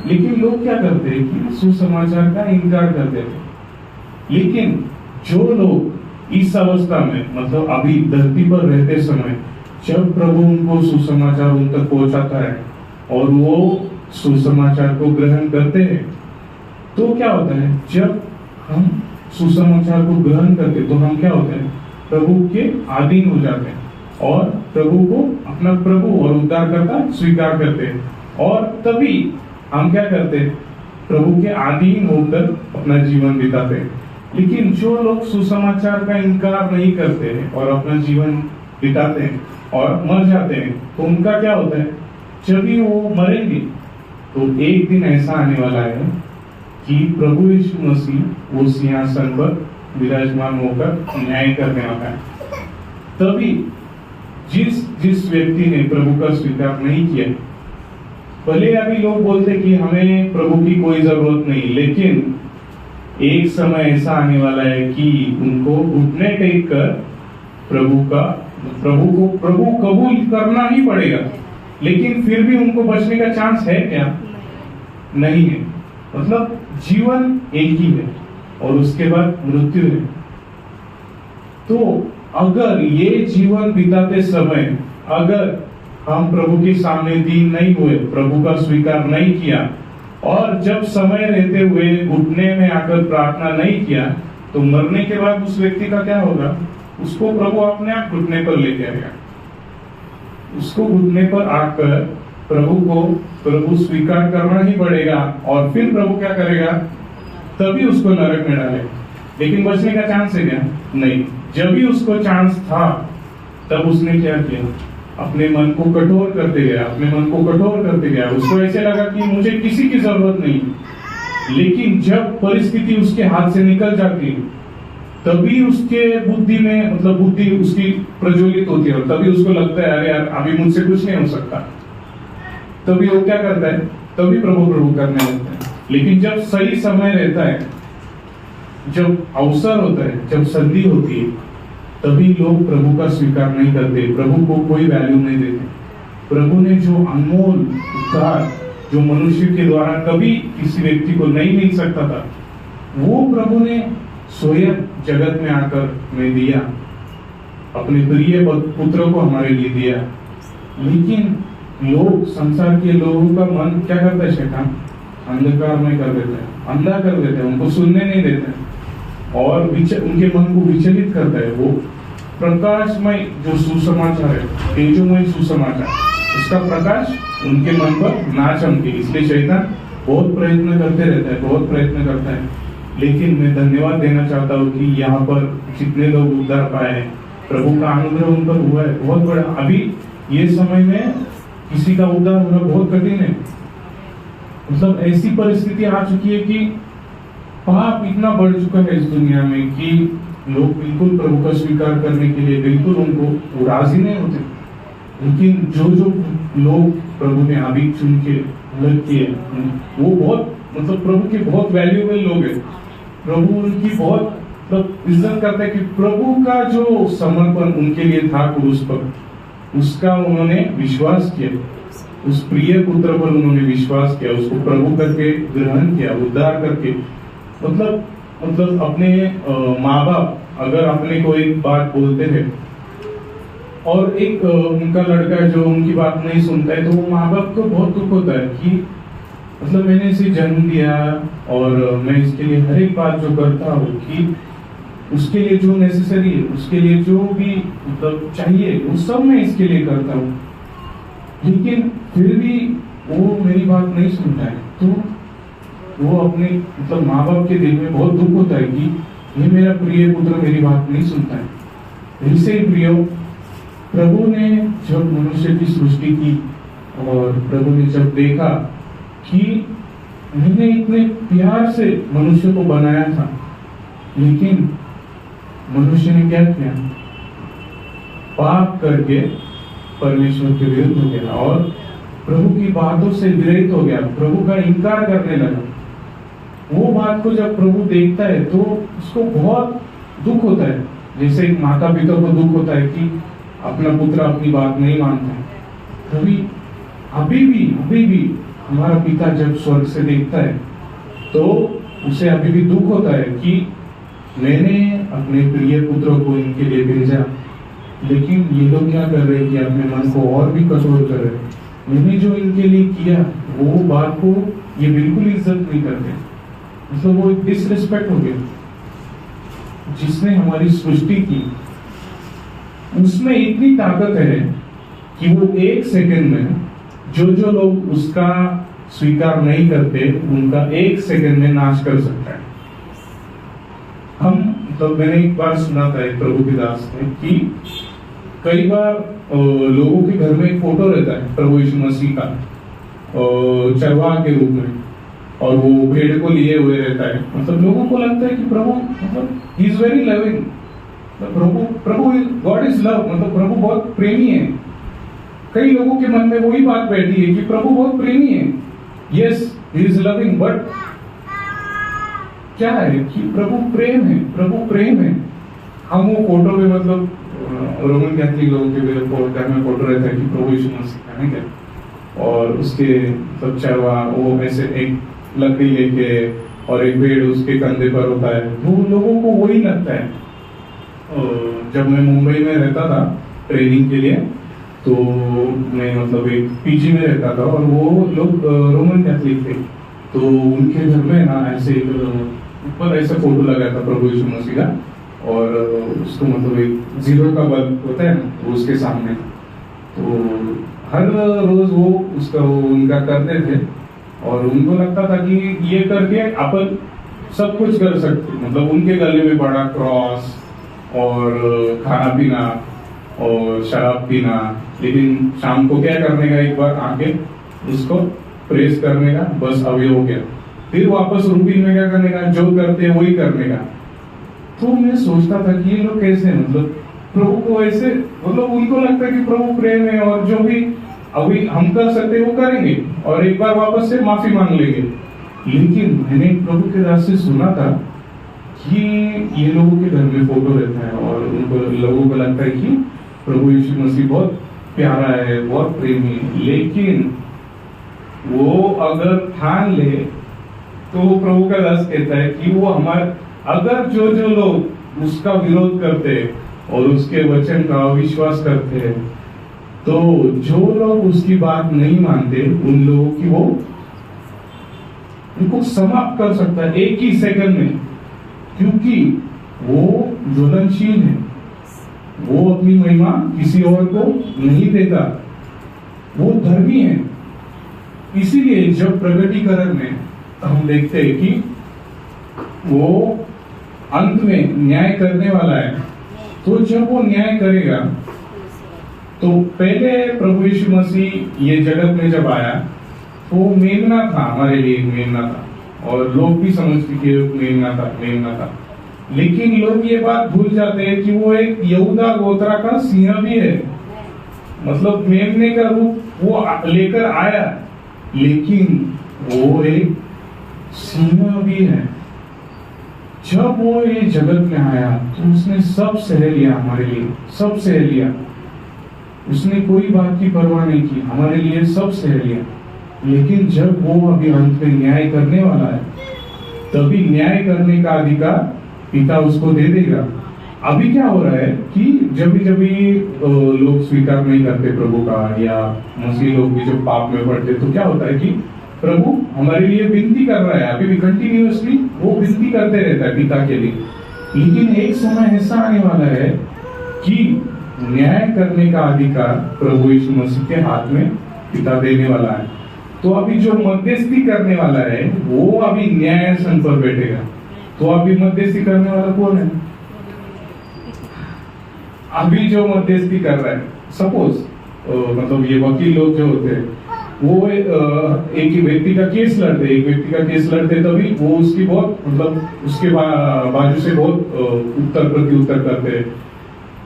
लेकिन लोग क्या करते हैं कि सुसमाचार का इनकार कर देते। लेकिन जो लोग इस अवस्था में अभी धरती पर रहते समय जब प्रभु उनको सुसमाचार उन तक पहुंचाता है और वो सुसमाचार को ग्रहण करते हैं, तो क्या होता है, जब हम सुसमाचार को ग्रहण करते तो हम क्या होते हैं, प्रभु के अधीन हो जाते हैं और प्रभु को अपना प्रभु और उद्धारकर्ता स्वीकार करते हैं। और तभी हम क्या करते हैं, प्रभु के अधीन होकर अपना जीवन बिताते हैं। लेकिन जो लोग सुसमाचार का इनकार नहीं करते हैं और अपना जीवन बिताते हैं और मर जाते हैं, तो उनका क्या होता है, जब भी वो मरेंगे तो एक दिन ऐसा आने वाला है कि प्रभु यीशु मसीह वो सिंहासन पर विराजमान होकर न्याय करने वाला है। तभी जिस व्यक्ति ने प्रभु का स्वीकार नहीं किया, भले अभी लोग बोलते कि हमें प्रभु की कोई जरूरत नहीं, लेकिन एक समय ऐसा आने वाला है कि उनको घुटने टेक कर प्रभु कबूल करना ही पड़ेगा। लेकिन फिर भी उनको बचने का चांस है क्या? नहीं है। मतलब जीवन एक ही है और उसके बाद मृत्यु है। तो अगर ये जीवन बिताते समय अगर हम प्रभु के सामने दीन नहीं हुए, प्रभु का स्वीकार नहीं किया और जब समय रहते हुए घुटने में आकर प्रार्थना नहीं किया, तो मरने के बाद उस व्यक्ति का क्या होगा? उसको प्रभु अपने आप घुटने पर लेके आएगा। उसको घुटने पर आकर प्रभु स्वीकार करना ही पड़ेगा और फिर प्रभु क्या करेगा? तभी उसको नरक में डालेगा। लेकिन बचने का चांस है क्या? नहीं। जब भी उसको चांस था तब उसने क्या किया? अपने मन को कठोर करते गया। उसको ऐसे लगा कि मुझे किसी की जरूरत नहीं। लेकिन जब परिस्थिति उसके हाथ से निकल जाती है, तभी उसके बुद्धि उसकी प्रज्वलित होती है और तभी उसको लगता है, अरे यार अभी मुझसे कुछ नहीं हो सकता। तभी वो क्या करता है? तभी प्रभु करने लगता है। लेकिन जब सही समय रहता है, जब अवसर होता है, जब संधि होती है, तभी लोग प्रभु का स्वीकार नहीं करते, प्रभु को कोई वैल्यू नहीं देते। प्रभु ने जो अनमोल उद्धार जो मनुष्य के द्वारा कभी किसी व्यक्ति को नहीं मिल सकता था, वो प्रभु ने स्वयं जगत में आकर में दिया, अपने प्रिय पुत्र को हमारे लिए दिया। लेकिन लोग, संसार के लोगों का मन क्या करता है? शैतान अंधकार में कर देता है, अंधा कर देता है, उनको सुनने नहीं देता है और उनके मन को विचलित करता है। वो प्रकाशमय जो सुसमाचार है, तेजोमय सुसमाचार, उसका प्रकाश उनके मन पर ना चमके, इसलिए शैतान बहुत प्रयत्न करता है। लेकिन मैं धन्यवाद देना चाहता हूँ कि यहाँ पर जितने लोग उद्धार पाए हैं, प्रभु का अनुग्रह उन पर हुआ है बहुत बड़ा। अभी ये समय में किसी का उद्धार होना बहुत कठिन है। मतलब ऐसी परिस्थिति आ चुकी है कि पाप इतना बढ़ चुका है इस दुनिया में कि लोग बिल्कुल प्रभु का स्वीकार करने के लिए बिल्कुल उनको राजी नहीं होते। लेकिन जो लोग प्रभु ने अभी चुन के अलग किए, वो बहुत प्रभु के बहुत वैल्यूएबल लोग हैं। प्रभु उनकी बहुत इज्जत करते हैं कि प्रभु का जो समर्पण उनके लिए था क्रूस पर, उसका उन्होंने विश्वास किया, उस प्रिय पुत्र पर उन्होंने विश्वास किया, उसको प्रभु करके ग्रहण किया, उद्धार करके। मतलब अपने माँ बाप अगर अपने को एक बात बोलते हैं और एक उनका लड़का जो उनकी बात नहीं सुनता है, तो वो माँ बाप को बहुत दुख होता है कि मैंने इसे जन्म दिया और मैं इसके लिए हर एक बात जो करता हूँ कि उसके लिए जो नेसेसरी है, उसके लिए जो भी चाहिए, वो सब मैं इसके लिए करता हूँ, लेकिन फिर भी वो मेरी बात नहीं सुनता है। तो वो अपने माँ बाप के दिल में बहुत दुख होता है कि ये मेरा प्रिय पुत्र मेरी बात नहीं सुनता है। इससे प्रियो, प्रभु ने जब मनुष्य की सृष्टि की और प्रभु ने जब देखा कि मैंने इतने प्यार से मनुष्य को बनाया था, लेकिन मनुष्य ने क्या किया? पाप करके परमेश्वर के विरुद्ध हो गया और प्रभु की बातों से विरहित हो गया, प्रभु का इनकार करने लगा। वो बात को जब प्रभु देखता है तो उसको बहुत दुख होता है, जैसे एक माता पिता को दुख होता है कि अपना पुत्र अपनी बात नहीं मानता है। अभी भी हमारा पिता जब स्वर्ग से देखता है तो उसे अभी भी दुख होता है कि मैंने अपने प्रिय पुत्रों को इनके लिए भेजा, लेकिन ये लोग क्या कर रहे हैं कि अपने मन को और भी कठोर कर रहे हैं। मैंने जो इनके लिए किया वो बात को ये बिल्कुल इज्जत नहीं करते, वो एक डिसरिस्पेक्ट हो गया। जिसने हमारी सृष्टि की उसमें इतनी ताकत है कि वो एक सेकंड में जो लोग उसका स्वीकार नहीं करते उनका एक सेकंड में नाश कर सकता है। मतलब मैंने एक बार सुना था एक प्रभु के दास ने कि कई बार लोगों के घर में एक फोटो रहता है प्रभु यीशु मसीह का चरवाहा के रूप में, और वो भेड़ को लिए हुए रहता है। मतलब लोगों को लगता है कि प्रभु मतलब he is very loving, Prabhu God is love, मतलब प्रभु बहुत प्रेमी है। कई लोगों के मन में वही बात बैठी है कि प्रभु बहुत प्रेमी है, yes he is loving, but क्या है कि प्रभु प्रेम है, प्रभु प्रेम है। हम वो फोटो में मतलब रोमन कैथलिक लोगों के घर में फोटो रहता है कि प्रभु यीशु मसीह का है क्या, और उसके सब चरवाहा वो ऐसे एक लकड़ी लेके और एक भेड़ उसके कंधे पर होता है, वो लोगों को वही लगता है। जब मैं मुंबई में रहता था ट्रेनिंग के लिए, तो मैं मतलब एक पीजी में रहता था और वो लोग रोमन कैथलिक थे, तो उनके घर में ना ऐसे ऊपर ऐसा फोटो लगा था प्रभु यीशु मसीह का, और उसको मतलब एक जीरो का बल्ब होता है ना वो उसके सामने, तो हर रोज वो उसका उनका करते थे, और उनको लगता था कि ये करके अपन सब कुछ कर सकते, मतलब उनके गले में बड़ा क्रॉस और खाना पीना और शराब पीना, लेकिन शाम को क्या करने का, एक बार आके उसको प्रेस करने का, बस अब ये हो गया, फिर वापस रूटीन में क्या करने का, जो करते हैं वही करने का। तो मैं सोचता था कि ये लोग कैसे, मतलब प्रभु को ऐसे, मतलब उनको लगता है कि प्रभु प्रेम है और जो भी अभी हम कर सकते हैं वो करेंगे और एक बार वापस से माफी मांग लेंगे। लेकिन मैंने प्रभु के दास से सुना था कि ये लोगों के घर में फोटो रहता है और उनको लोगों को लगता है कि प्रभु यीशु मसीह बहुत प्यारा है, बहुत प्रेमी है, लेकिन वो अगर ठान ले तो प्रभु का दास कहता है कि वो हमारे, अगर जो जो लोग उसका विरोध करते और उसके वचन का अविश्वास करते हैं, तो जो लोग उसकी बात नहीं मानते उन लोगों की वो उनको समाप्त कर सकता है एक ही सेकंड में, क्योंकि वो ज्वलनशील है, वो अपनी महिमा किसी और को नहीं देता, वो धर्मी है। इसीलिए जब प्रगटीकरण में हम देखते हैं कि वो अंत में न्याय करने वाला है, तो जब वो न्याय करेगा, तो पहले प्रभु यीशु मसीह ये जगत में जब आया तो मेमना था, हमारे लिए मेमना था, और लोग भी समझते कि मेमना था, लेकिन लोग ये बात भूल जाते हैं कि वो एक यहूदा गोत्रा का सिंह भी है, मतलब मेमने का रूप वो लेकर आया, लेकिन वो एक सिंह भी है। जब वो ये जगत में आया तो उसने सब सह लिया, हमारे लिए सब सह लिया, उसने कोई बात की परवाह नहीं की, हमारे लिए सब सह लिया। लेकिन जब वो अभी अंत में न्याय करने वाला है, तभी न्याय करने का अधिकार पिता उसको दे देगा। अभी क्या हो रहा है कि जब भी लोग स्वीकार नहीं करते प्रभु का, या मसीह लोग भी जब पाप में पड़ते, तो क्या होता है कि प्रभु हमारे लिए विनती कर रहा है, अभी भी कंटिन्यूअसली वो विनती करते रहता है पिता के लिए। लेकिन एक समय ऐसा आने वाला है कि न्याय करने का अधिकार प्रभु यीशु मसीह के हाथ में पिता देने वाला है। तो अभी जो मध्यस्थी करने वाला है वो अभी न्यायासन पर बैठेगा। तो अभी मध्यस्थी करने वाला कौन है? अभी जो मध्यस्थी कर रहा है, सपोज मतलब ये वकील लोग जो होते हैं, वो एक ही व्यक्ति का केस लड़ते, तभी वो उसकी बहुत मतलब उसके बाजू से बहुत उत्तर प्रत्युत्तर करते हैं।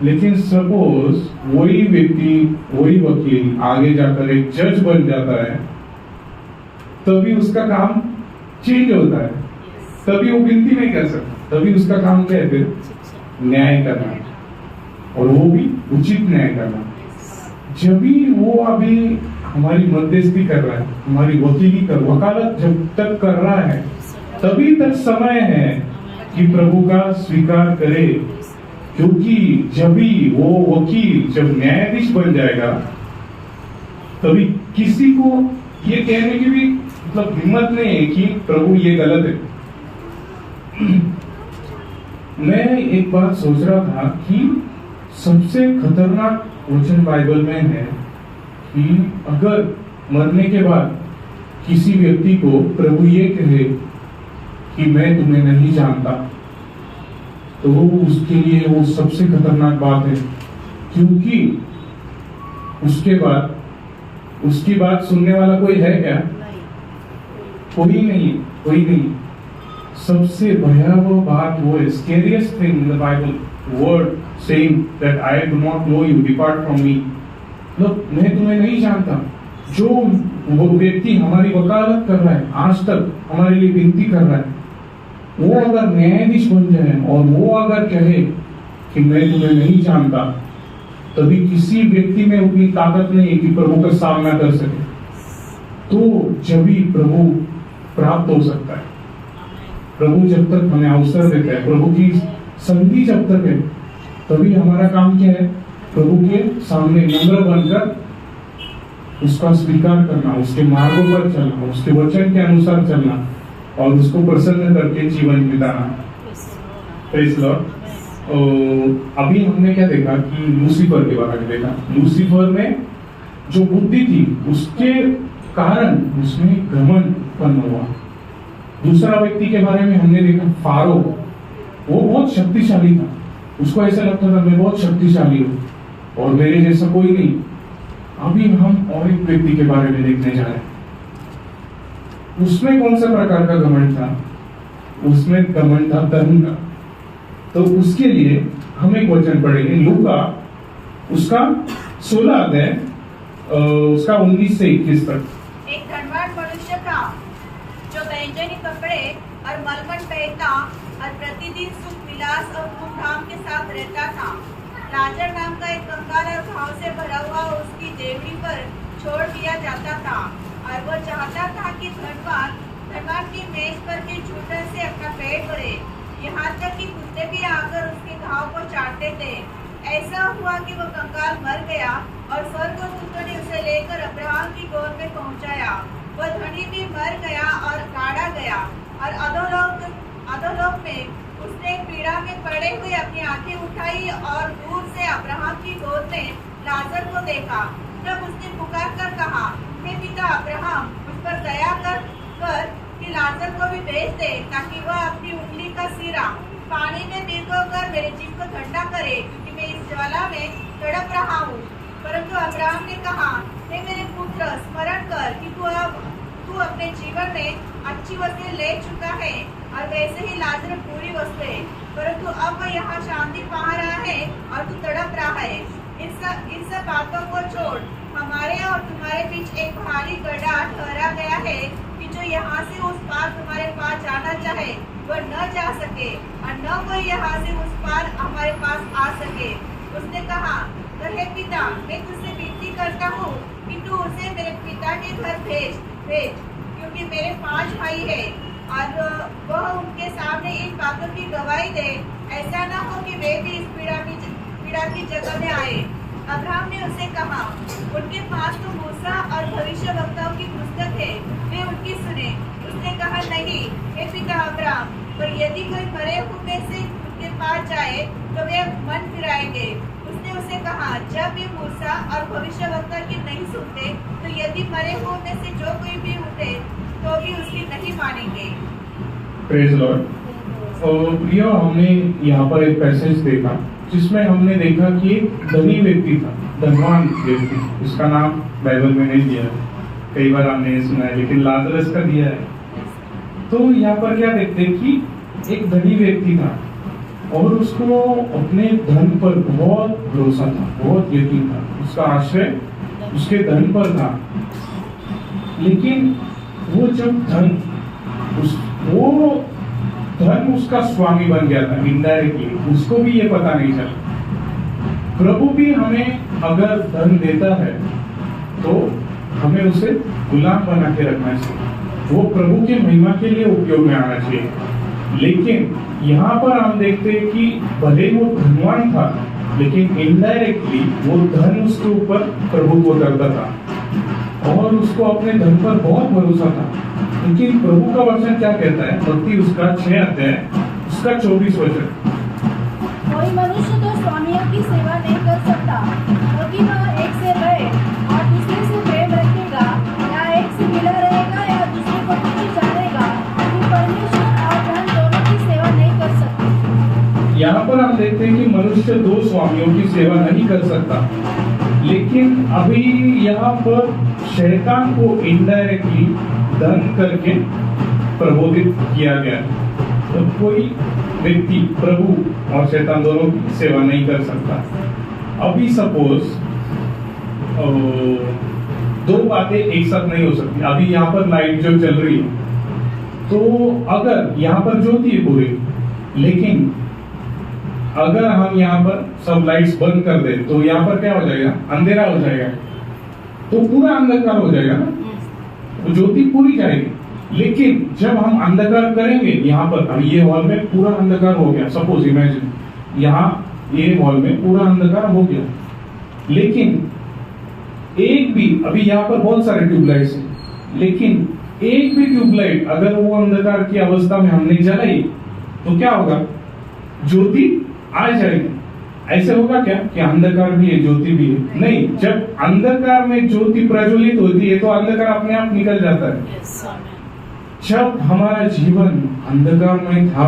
लेकिन सपोज वही व्यक्ति, वही वकील आगे जाकर एक जज बन जाता है, तभी उसका काम चेंज होता है, तभी वो विनती नहीं कर सकता, तभी उसका काम क्या है? फिर न्याय करना, और वो भी उचित न्याय करना। जब भी वो अभी हमारी मध्यस्थी कर रहा है, हमारी वकालत जब तक कर रहा है, तभी तक समय है कि प्रभु का स्वीकार करे, क्योंकि जब भी वो वकील जब न्यायाधीश बन जाएगा, तभी किसी को ये कहने की भी मतलब हिम्मत नहीं है कि प्रभु ये गलत है। मैं एक बात सोच रहा था कि सबसे खतरनाक वचन बाइबल में है कि अगर मरने के बाद किसी व्यक्ति को प्रभु ये कहे कि मैं तुम्हें नहीं जानता, तो उसके लिए वो सबसे खतरनाक बात है, क्योंकि उसकी बात सुनने वाला कोई है क्या? कोई नहीं। सबसे भयावह बात वो है, scariest thing in the Bible, word saying that I do not know you, depart from me. मतलब मैं तुम्हें नहीं जानता। जो वो व्यक्ति हमारी वकालत कर रहा है, आज तक हमारे लिए विनती कर रहा है, वो अगर न्यायाधीश बन जाए और वो अगर कहे कि मैं तुम्हें नहीं जानता, तभी किसी व्यक्ति में उतनी ताकत नहीं है कि प्रभु का सामना कर सके। तो जब भी प्रभु प्राप्त हो सकता है, प्रभु जब तक हमें अवसर देता है, प्रभु की संधि जब तक है, तभी हमारा काम क्या है? प्रभु के सामने नम्र बनकर उसका स्वीकार करना, उसके मार्गों पर चलना, उसके वचन के अनुसार चलना और उसको प्रसन्न करके जीवन बिताना। Praise Lord. अभी हमने क्या देखा कि लूसीफर के बारे में देखा। लूसीफर में जो बुद्धि थी उसके कारण उसमें घमंड उत्पन्न हुआ। दूसरा व्यक्ति के बारे में हमने देखा फारो, वो बहुत शक्तिशाली था। उसको ऐसा लगता था मैं बहुत शक्तिशाली हूँ और मेरे जैसा कोई नहीं। अभी हम और एक व्यक्ति के बारे में देखने जा रहे हैं। उसमें कौन सा प्रकार का घमंड था? उसमें घमंड था धन का। तो उसके लिए हम एक वचन पढ़ेंगे, लूका उसका 16 अध्याय उसका 19 से 21 तक। एक धनवान मनुष्य था जो व्यंजनी कपड़े और मलमल पहनता और प्रतिदिन सुख विलास और धूमधाम के साथ रहता था। लाजर नाम का एक कंगाल और घाव से भरा हुआ उसकी देवड़ी पर छोड़ दिया जाता था और वो चाहता था कि धनवान की मेज पर के झूठन से अपना पेट भरे, यहाँ तक कि कुत्ते भी आकर उसके घाव को चाटते थे। ऐसा हुआ कि वो कंगाल मर गया और स्वर्गदूतों ने उसे लेकर अब्राहम की गोद में पहुंचाया। वो धनी भी मर गया और गाड़ा गया और अधोलोक में उसने पीड़ा में पड़े हुए अपनी आंखें उठाई और दूर से अब्राहम की गोद में लाजर को देखा। तब उसने पुकार कर कहा, हे पिता अब्राहम, उस पर दया कर कि लाजर को भी भेज दे, ताकि वह अपनी उंगली का सिरा पानी में भिगोकर मेरे जीव को ठंडा करे, क्योंकि मैं इस ज्वाला में तड़प रहा हूँ। परंतु अब्राहम ने कहा, हे मेरे पुत्र, स्मरण कर कि तू अपने जीवन में अच्छी वस्तुएं ले चुका है और वैसे ही लाजर पूरी वस्तुएं, परंतु अब वह यहाँ शांति पा रहा है और तू तड़प रहा है। इन सब बातों को छोड़, हमारे और तुम्हारे बीच एक भारी गड्ढा ठहरा गया है कि जो यहाँ से उस पार तुम्हारे पास जाना चाहे वह न जा सके और न कोई यहाँ से उस पार हमारे पास आ सके। उसने कहा, हे पिता, मैं तुझसे विनती करता हूँ कि तू उसे मेरे पिता के घर भेज, क्योंकि मेरे 5 भाई हैं और वह उनके सामने इन बातों की गवाही दे। ऐसा न हो कि वे भी इस पीड़ा की जगह में आए। अब्राहम ने उसे कहा, उनके पास तो मूसा और भविष्यवक्ताओं की पुस्तक है, वे उनकी सुने। उसने कहा, नहीं हे पिता अब्राहम, पर यदि कोई मरे हुए से उनके पास जाए तो वे मन फिराएंगे। उसने उसे कहा, जब वे मूसा और भविष्यवक्ता की नहीं सुनते तो यदि मरे हुए में से जो कोई भी उठे तो भी उसकी नहीं मानेंगे। Praise Lord. और प्रिय, हमने यहाँ पर एक पैसेज देखा जिसमें हमने देखा कि एक धनी व्यक्ति था, धनवान व्यक्ति। उसका नाम बाइबल में नहीं दिया है, कई बार हमने सुना है, लेकिन लाजरस का दिया है। तो यहाँ पर क्या देखते हैं कि एक धनी व्यक्ति था और उसको अपने धन पर बहुत भरोसा था, बहुत यकीन था। उसका आश्रय उसके धन पर था। लेकिन वो जब धन उसका स्वामी बन गया था इनडायरेक्टली, उसको भी ये पता नहीं चला। प्रभु भी हमें अगर धन देता है तो हमें उसे गुलाम बना के रखना चाहिए, वो प्रभु की महिमा के लिए उपयोग में आना चाहिए। लेकिन यहाँ पर हम देखते हैं कि भले वो धनवान था, लेकिन इनडायरेक्टली वो धन उसके ऊपर प्रभुत्व करता था और उसको अपने धन पर बहुत भरोसा था। लेकिन प्रभु का वचन क्या कहता है? मत्ती उसका 6 अध्याय उसका 24 वचन, कोई मनुष्य तो स्वामियों की सेवा नहीं कर सकता, क्योंकि वह एक से रहे और दूसरे से प्रेम रखेगा, या एक से मिला रहेगा या दूसरे को तुच्छ जानेगा। कि परमेश्वर और धन दोनों की सेवा नहीं कर सकते। यहाँ मनुष्य दो स्वामियों की सेवा नहीं कर सकता। लेकिन अभी यहाँ पर शैतान को इनडायरेक्टली धन करके प्रबोधित किया गया। तो कोई व्यक्ति प्रभु और शैतान दोनों की सेवा नहीं कर सकता। अभी सपोज दो बातें एक साथ नहीं हो सकती। अभी यहाँ पर लाइट जो चल रही है, तो अगर यहाँ पर ज्योति है पूरी, लेकिन अगर हम यहाँ पर सब लाइट्स बंद कर दे तो यहाँ पर क्या हो जाएगा? अंधेरा हो जाएगा, तो पूरा अंधकार हो जाएगा ना, तो ज्योति पूरी जाएगी। लेकिन जब हम अंधकार करेंगे, यहाँ पर अभी ये हॉल में पूरा अंधकार हो गया, सपोज इमेजिन यहाँ ये हॉल में पूरा अंधकार हो गया, लेकिन एक भी, अभी यहाँ पर बहुत सारे ट्यूबलाइट्स हैं, लेकिन एक भी ट्यूबलाइट अगर वो अंधकार की अवस्था में हमने जलाई तो क्या होगा? ज्योति आ जाएगी। ऐसे होगा क्या कि अंधकार भी है ज्योति भी है? नहीं, जब अंधकार में ज्योति प्रज्वलित होती है तो अंधकार अपने आप निकल जाता है। जब हमारा जीवन अंधकार में था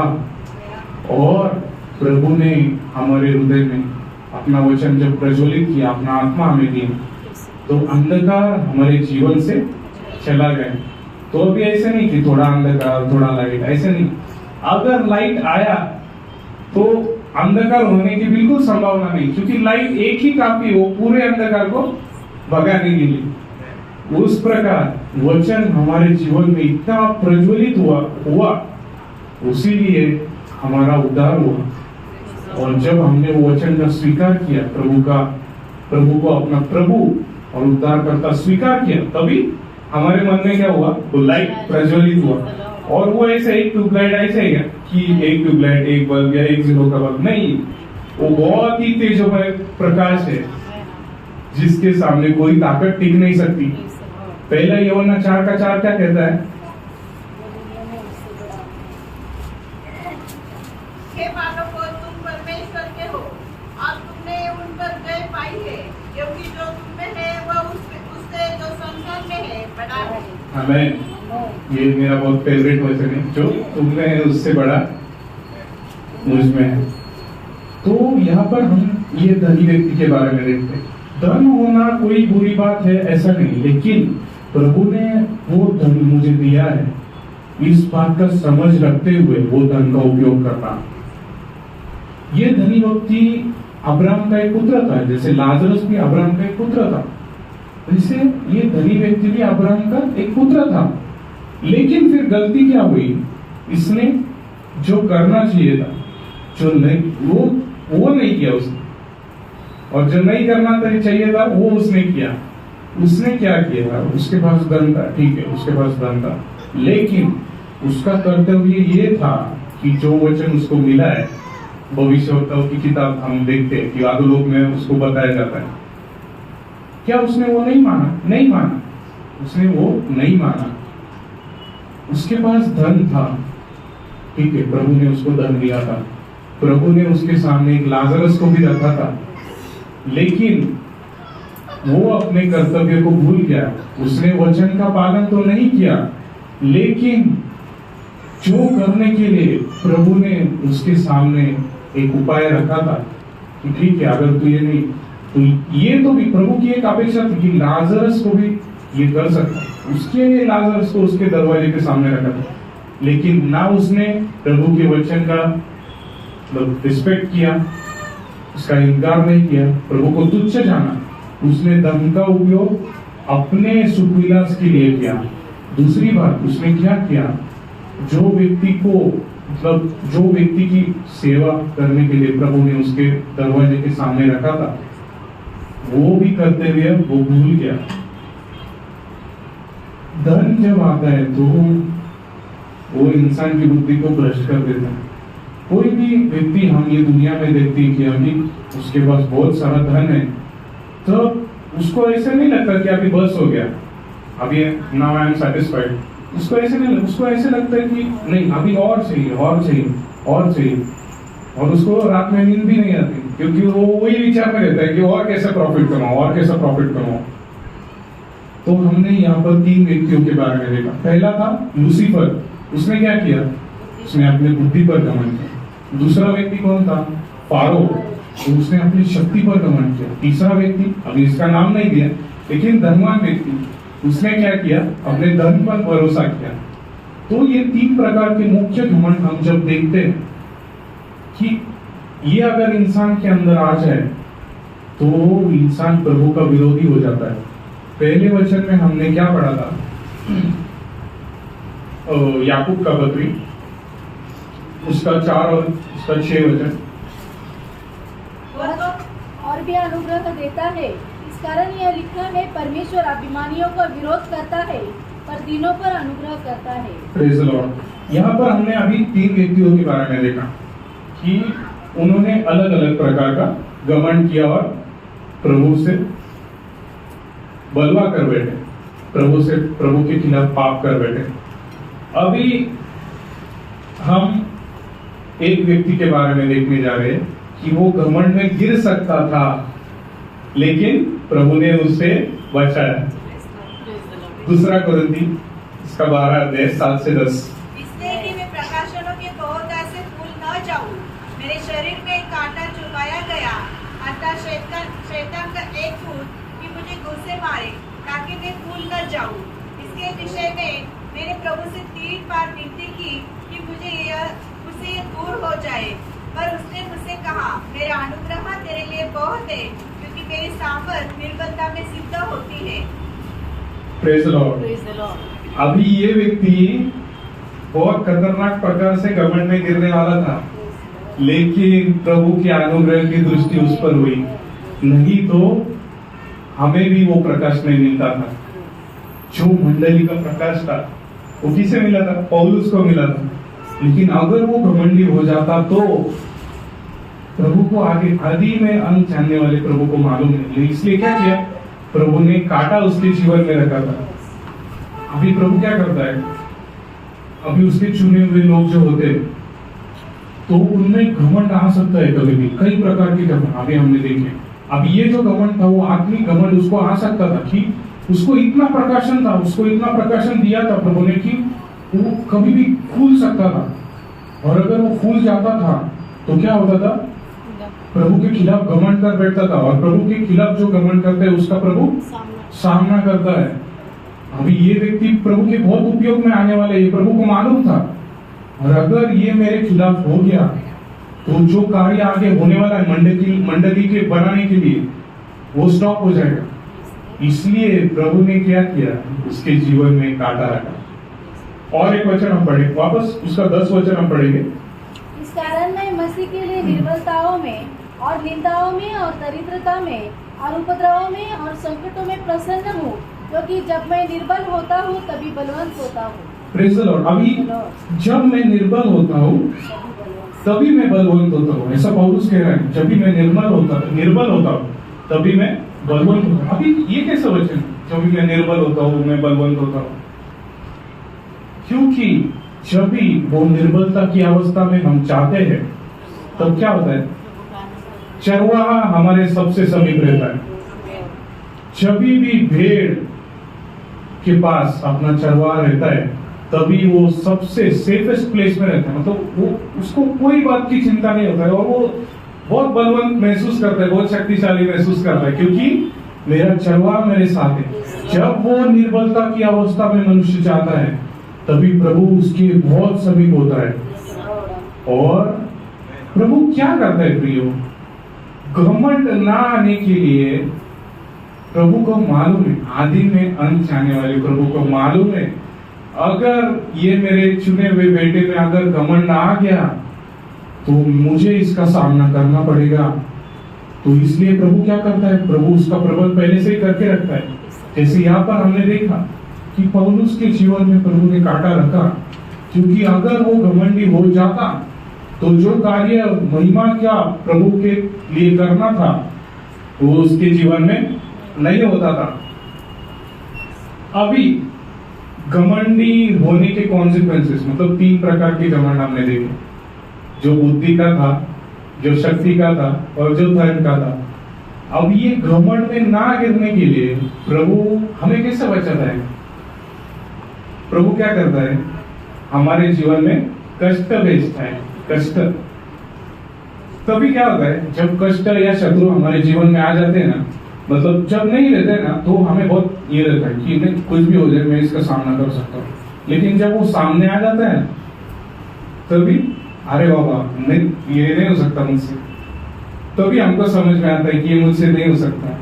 और प्रभु ने हमारे हृदय में अपना वचन जब प्रज्वलित किया, अपना आत्मा हमें दी, तो अंधकार हमारे जीवन से चला गया। तो अभी ऐसे नहीं कि थोड़ा अंधकार थोड़ा लाइट, ऐसे नहीं। अगर लाइट आया तो अंधकार होने की बिल्कुल संभावना नहीं, क्योंकि लाइट एक ही काफी हो पूरे अंधकार को भगाने के लिए। उस प्रकार वचन हमारे जीवन में इतना प्रज्वलित हुआ, उसीलिए हमारा उद्धार हुआ। और जब हमने वो वचन का स्वीकार किया, प्रभु को अपना प्रभु और उद्धारकर्ता स्वीकार किया, तभी हमारे मन में क्या हुआ? वो लाइट प्रज्वलित हुआ। और वो ऐसे एक ट्यूबलाइट ऐसे है कि एक ट्यूबलाइट, एक बल्ब या एक जीरो का बल्ब नहीं, वो बहुत ही तेजोमय प्रकाश है जिसके सामने कोई ताकत टिक नहीं सकती। पहला यूहन्ना 4:4 क्या कहता है? हे बालकों, तुम परमेश्वर के हो और तुमने उन पर जय पाई है, क्योंकि जो तुम में है वह उससे जो संसार में है बड़ा है। हमें ये मेरा बहुत फेवरेट वचन है, जो तुमने है उससे बड़ा मुझ में है। तो यहाँ पर हम ये धनी व्यक्ति के बारे में देखते हैं। धन होना कोई बुरी बात है ऐसा नहीं, लेकिन प्रभु ने वो धन मुझे दिया है, इस बात का समझ रखते हुए वो धन का उपयोग करना। ये धनी व्यक्ति अब्राहम का एक पुत्र था, जैसे लाजरस भी अब्राहम का एक पुत्र था, जैसे ये धनी व्यक्ति भी अब्राहम का एक पुत्र था। लेकिन फिर गलती क्या हुई? इसने जो करना चाहिए था, जो नहीं, वो नहीं किया उसने, और जो नहीं करना चाहिए था वो उसने किया। उसने क्या किया? उसके पास धन था, ठीक है, उसके पास धन था, लेकिन उसका कर्तव्य ये था कि जो वचन उसको मिला है, भविष्यवक्ताओं की किताब हम देखते हैं कि आदुलोक में उसको बताया जाता है, क्या उसने वो नहीं माना? नहीं माना, उसने वो नहीं माना। उसके पास धन था, ठीक है, प्रभु ने उसको धन दिया था, प्रभु ने उसके सामने एक लाजरस को भी रखा था, लेकिन वो अपने कर्तव्य को भूल गया। उसने वचन का पालन तो नहीं किया, लेकिन जो करने के लिए प्रभु ने उसके सामने एक उपाय रखा था कि ठीक है, अगर तू ये नहीं, तो ये तो भी प्रभु की एक अपेक्षा थी कि लाजरस को भी ये कर सकता, उसके लिए लाजरस को उसके दरवाजे के सामने रखा था। लेकिन ना उसने प्रभु के वचन का रिस्पेक्ट किया, उसका इनकार नहीं किया, प्रभु को तुच्छ जाना, उसने धन का उपयोग अपने सुख विलास के लिए किया। दूसरी बात, उसने क्या किया? जो व्यक्ति को, मतलब जो व्यक्ति की सेवा करने के लिए प्रभु ने उसके दरवाजे के सामने रखा था, वो भी करते हुए वो भूल गया। धन जब आता है तो वो इंसान की बुद्धि को भ्रष्ट कर देता है। कोई भी व्यक्ति हम ये दुनिया में देखते हैं कि अभी उसके पास बहुत सारा धन है, तो उसको ऐसे नहीं लगता कि अभी बस हो गया, अभी नाउ आई एम सेटिस्फाइड। उसको ऐसे नहीं, उसको ऐसे लगता है कि नहीं, अभी और चाहिए और चाहिए और चाहिए, और उसको रात में नींद भी नहीं आती, क्योंकि वो वही विचार में रहता है कि और कैसे प्रॉफिट कमाओ, और कैसे प्रॉफिट कमाओ। तो हमने यहाँ पर 3 व्यक्तियों के बारे में देखा। पहला था लूसीफर, उसने क्या किया? उसने अपने बुद्धि पर घमंड किया। दूसरा व्यक्ति कौन था? फारो, तो उसने अपनी शक्ति पर घमंड किया। तीसरा व्यक्ति, अभी इसका नाम नहीं दिया, लेकिन धनवान व्यक्ति, उसने क्या किया? अपने धन पर भरोसा किया। तो ये 3 प्रकार के मुख्य घमंड हम जब देखते हैं कि ये अगर इंसान के अंदर आ जाए तो इंसान प्रभु का विरोधी हो जाता है। पहले वचन में हमने क्या पढ़ा था? याकूब का पत्री, उसका 4 और उसका 6 वचन। और भी अनुग्रह देता है, इस कारण यह लिखा है, परमेश्वर अभिमानियों का विरोध करता है पर दीनों पर अनुग्रह करता है। Praise the Lord. यहाँ पर हमने अभी 3 व्यक्तियों के बारे में देखा कि उन्होंने अलग अलग प्रकार का घमंड किया और प्रभु से बलवा कर बैठे, प्रभु के खिलाफ पाप कर बैठे। अभी हम एक व्यक्ति के बारे में देखने जा रहे हैं कि वो घमंड में गिर सकता था, लेकिन प्रभु ने उसे बचाया। 2 कोरिन्थी इसका 12 अध्याय 7 से 10। इसलिए कि मैं प्रकाशनों के बहुत ऐसे फूल न जाऊं, मेरे शरीर में कांटा चुभाया गया, अर्थात शैतान का एक फूल कि मुझे गुस्से मारे, ताकि मैं फूल न जाऊं। इसके विषय में मैंने प्रभु से 3 बार विनती की कि मुझसे ये दूर हो जाए, पर उसने मुझसे कहा, मेरा अनुग्रह तेरे लिए बहुत है, क्योंकि मेरी सामर्थ निर्बलता में सिद्ध होती है। Praise the Lord. अभी ये व्यक्ति बहुत खतरनाक प्रकार से घमंड में गिरने वाला था, लेकिन प्रभु के अनुग्रह की दृष्टि उस पर हुई। नहीं तो हमें भी वो प्रकाश नहीं मिलता था। जो मंडली का प्रकाश था वो किसे मिला था? पौलुस को मिला था। लेकिन अगर वो घमंडी हो जाता तो प्रभु को आदि में अंत जानने वाले प्रभु को मालूम नहीं, इसलिए क्या किया? प्रभु ने कांटा उसके जीवन में रखा था। अभी प्रभु क्या करता है? अभी उसके चुने हुए लोग जो होते तो उनमें घमंड आ सकता है, कभी भी कई प्रकार के घमंड अभी हमने देखे। अब ये जो घमंड था वो आत्मिक घमंड उसको आ सकता था कि उसको इतना प्रकाशन था, उसको इतना प्रकाशन दिया था प्रभु ने कि वो कभी भी फूल सकता था। और अगर वो फूल जाता था तो क्या होता था? प्रभु के खिलाफ घमंड कर बैठता था, और प्रभु के खिलाफ जो घमंड करता है उसका प्रभु सामना करता है। अभी ये व्यक्ति प्रभु के बहुत उपयोग में आने वाले, ये प्रभु को मालूम था। और अगर ये मेरे खिलाफ हो गया तो जो कार्य आगे होने वाला है मंडली के बनाने के लिए वो स्टॉप हो जाएगा। इसलिए प्रभु ने क्या किया? उसके जीवन में कांटा रखा। और एक वचन हम पढ़े वापस, उसका 10 वचन हम पढ़ेंगे। इस कारण मैं मसीह के लिए निर्बलताओं में और निंदाओं में और दरिद्रता में और उपद्रवों में और संकटों में प्रसन्न हूँ, क्योंकि जब मैं निर्बल होता हूँ तभी बलवंत होता हूँ। Praise the Lord. अभी जब मैं निर्बल होता हूँ तभी मैं बलवंत होता हूँ, ऐसा पौलुस कह रहा है। जब भी मैं निर्बल होता हूँ तभी मैं बलवंत होता हूँ। अभी ये कैसा वचन? जब भी मैं निर्बल होता हूँ मैं बलवंत होता हूँ, क्योंकि जब भी वो निर्बलता की अवस्था में हम चाहते हैं तब क्या होता है? चरवाहा हमारे सबसे समीप रहता है। जब भी भेड़ के पास अपना चरवाहा रहता है तभी वो सबसे सेफेस्ट प्लेस में रहता है। मतलब वो उसको कोई बात की चिंता नहीं होता है, और वो बहुत बलवंत महसूस करता है, बहुत शक्तिशाली महसूस करता है, क्योंकि मेरा चरवाहा मेरे साथ है। जब वो निर्बलता की अवस्था में मनुष्य जाता है तभी प्रभु उसके बहुत समीप होता है। और प्रभु क्या करता है प्रियो? घमंड ना आने के लिए प्रभु को मालूम है, आदि में अंत जाने वाले प्रभु को मालूम है, अगर ये मेरे चुने हुए बेटे में अगर घमंड आ गया तो मुझे इसका सामना करना पड़ेगा। तो इसलिए प्रभु क्या करता है? प्रभु उसका प्रबंध पहले से ही करके रखता है। जैसे यहाँ पर हमने देखा कि पौलुस के जीवन में प्रभु ने कांटा रखा, क्योंकि अगर वो घमंडी हो जाता तो जो कार्य महिमा क्या प्रभु के लिए करना था वो उसके जीवन में नहीं होता था। अभी घमंडी होने के कॉन्सिक्वेंसेस, मतलब 3 प्रकार के घमंड हमने देखे, जो बुद्धि का था, जो शक्ति का था और जो धर्म का था। अब ये घमंड में ना गिरने के लिए प्रभु हमें कैसे बचाता है? प्रभु क्या करता है? हमारे जीवन में कष्ट भेजता है। कष्ट तभी क्या होता है, जब कष्ट या शत्रु हमारे जीवन में आ जाते हैं ना, मतलब जब नहीं रहते ना, तो हमें बहुत ये रहता है कि नहीं, कुछ भी हो जाए मैं इसका सामना कर सकता हूँ। लेकिन जब वो सामने आ जाता है तभी अरे बाबा नहीं, ये नहीं हो सकता मुझसे, तभी हमको समझ में आता है कि ये मुझसे नहीं हो सकता।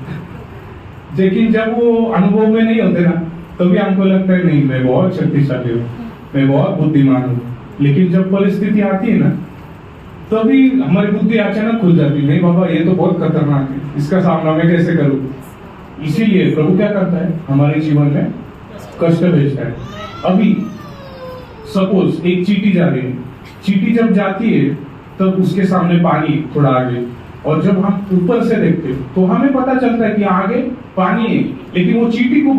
लेकिन जब वो अनुभव में नहीं होते ना, तभी हमको लगता है नहीं, मैं बहुत शक्तिशाली हूँ, मैं बहुत बुद्धिमान हूँ। लेकिन जब परिस्थिति आती है ना, तभी हमारी बुद्धि अचानक खुल जाती है, नहीं बाबा ये तो बहुत खतरनाक है, इसका सामना मैं कैसे करूं। इसीलिए प्रभु क्या करता है, हमारे जीवन में कष्ट भेजता है। अभी सपोज एक चींटी जा रही है, चींटी जब जाती है तब उसके सामने पानी थोड़ा आगे, और जब हम ऊपर से देखते हैं तो हमें पता चलता है कि आगे पानी है, लेकिन वो चींटी को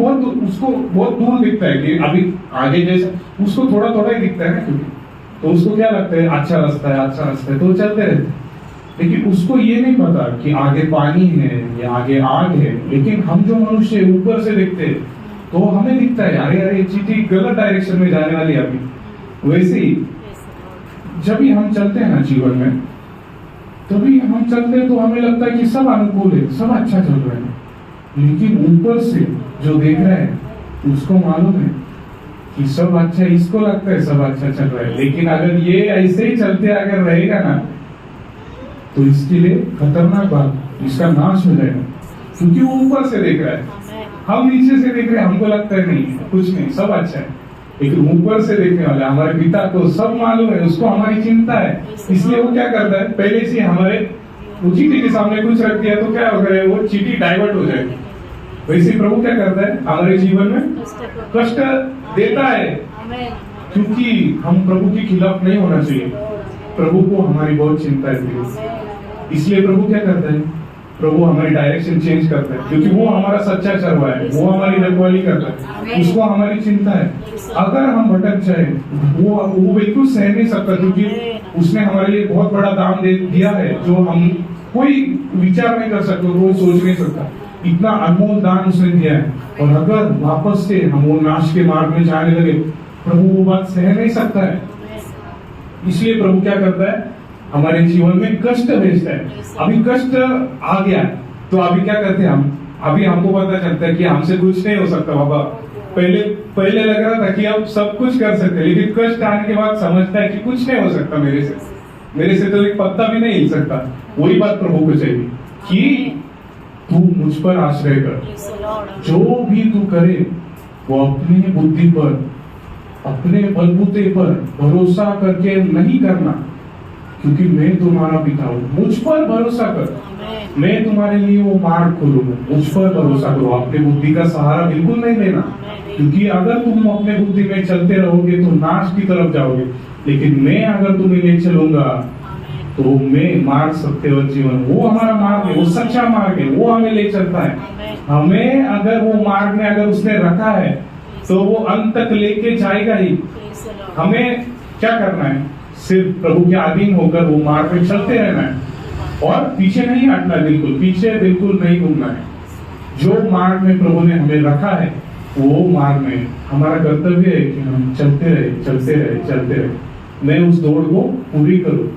उसको बहुत दूर दिखता है कि अभी आगे जैसा उसको थोड़ा थोड़ा ही दिखता है ना, क्योंकि तो उसको क्या लगता है अच्छा रास्ता है, अच्छा रास्ता है, तो चलते रहते। लेकिन उसको ये नहीं पता कि आगे पानी है या आगे आग है। लेकिन हम जो मनुष्य ऊपर से देखते हैं तो हमें दिखता है अरे अरे चींटी गलत डायरेक्शन में जाने वाली है अभी। वैसे ही जब भी हम चलते हैं ना जीवन में, तभी हम चलते हैं तो हमें लगता है कि सब अनुकूल है, सब अच्छा चल रहा है। लेकिन ऊपर से जो देख रहा है उसको मालूम है कि सब अच्छा, इसको लगता है सब अच्छा चल रहा है, लेकिन अगर ये ऐसे ही चलते अगर रहेगा ना, तो इसके लिए खतरनाक बात, इसका नाश हो जाएगा। क्योंकि वो ऊपर से देख रहा है, हम नीचे से देख रहे हैं, हमको लगता है नहीं कुछ नहीं, सब अच्छा है। लेकिन ऊपर से देखने वाले हमारे पिता को सब मालूम है, उसको हमारी चिंता है। इसलिए वो क्या करता है, पहले से हमारे चींटी के सामने कुछ रख दिया तो क्या होगा, वो चींटी डाइवर्ट हो जाएगी। वैसे प्रभु क्या करता है, हमारे जीवन में कष्ट देता है, क्योंकि हम प्रभु के खिलाफ नहीं होना चाहिए। प्रभु को हमारी बहुत चिंता है, इसलिए प्रभु क्या करता है, प्रभु हमारी डायरेक्शन चेंज करता है, क्योंकि वो हमारा सच्चा चरवाहा है, वो हमारी रखवाली करता है, उसको हमारी चिंता है। अगर हम भटक जाए, वो बिल्कुल सह नहीं सकता, क्योंकि उसने हमारे लिए बहुत बड़ा दाम दे दिया है, जो हम कोई विचार नहीं कर सकते, कोई सोच नहीं सकता। इतना अनमोल दान उसने दिया है, और अगर वापस से हम वो नाश के मार्ग में जाने लगे, प्रभु वो बात सह नहीं सकता है। इसलिए प्रभु क्या करता है, हमारे जीवन में कष्ट भेजता है। अभी कष्ट आ गया तो अभी क्या करते हैं हम, अभी हमको पता चलता है कि हमसे कुछ नहीं हो सकता बाबा। पहले लग रहा था कि अब सब कुछ कर सकते, लेकिन कष्ट आने के बाद समझता है कि कुछ नहीं हो सकता मेरे से तो एक पत्ता भी नहीं हिल सकता। वही बात प्रभु को चाहिए कि तू मुझ पर आश्रय कर, जो भी तू करे वो अपनी बुद्धि पर, अपने बलबूते पर भरोसा करके नहीं करना, क्योंकि मैं तुम्हारा पिता हूँ। मुझ पर भरोसा कर, मैं तुम्हारे लिए वो मार्ग खोलूंगा। मुझ पर भरोसा करो, अपनी बुद्धि का सहारा बिल्कुल नहीं लेना, क्योंकि अगर तुम अपने बुद्धि में चलते रहोगे तो नाश की तरफ जाओगे। लेकिन मैं अगर तुम्हें ले चलूंगा तो मैं मार्ग, सत्य और जीवन, वो हमारा मार्ग है, वो सच्चा मार्ग है, वो हमें ले चलता है। हमें अगर वो मार्ग में अगर उसने रखा है तो वो अंत तक लेके जाएगा ही। हमें क्या करना है, सिर्फ प्रभु के अधीन होकर वो मार्ग में चलते रहना है और पीछे नहीं हटना, पीछे बिल्कुल नहीं घूमना है। जो मार्ग में प्रभु ने हमें रखा है वो मार्ग में हमारा कर्तव्य है कि हम चलते रहे। मैं उस दौड़ को पूरी करूं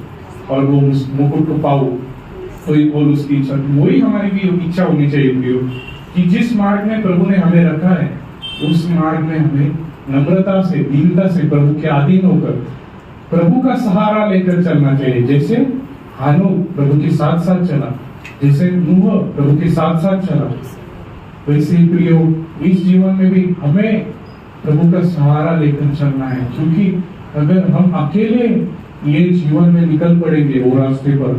और वो मुकुट को पाऊं, कोई बोल उसकी इच्छा, वही हमारी भी इच्छा होनी चाहिए कि जिस मार्ग में प्रभु ने हमें रखा है उस मार्ग में हमें नम्रता से, दीनता से प्रभु के अधीन होकर प्रभु का सहारा लेकर चलना चाहिए। जैसे हानोक प्रभु के साथ साथ चला, जैसे नूह प्रभु के साथ साथ चला, वैसे ही प्रियो इस जीवन में भी हमें प्रभु का सहारा लेकर चलना है। क्योंकि अगर हम अकेले ये जीवन में निकल पड़ेंगे वो रास्ते पर,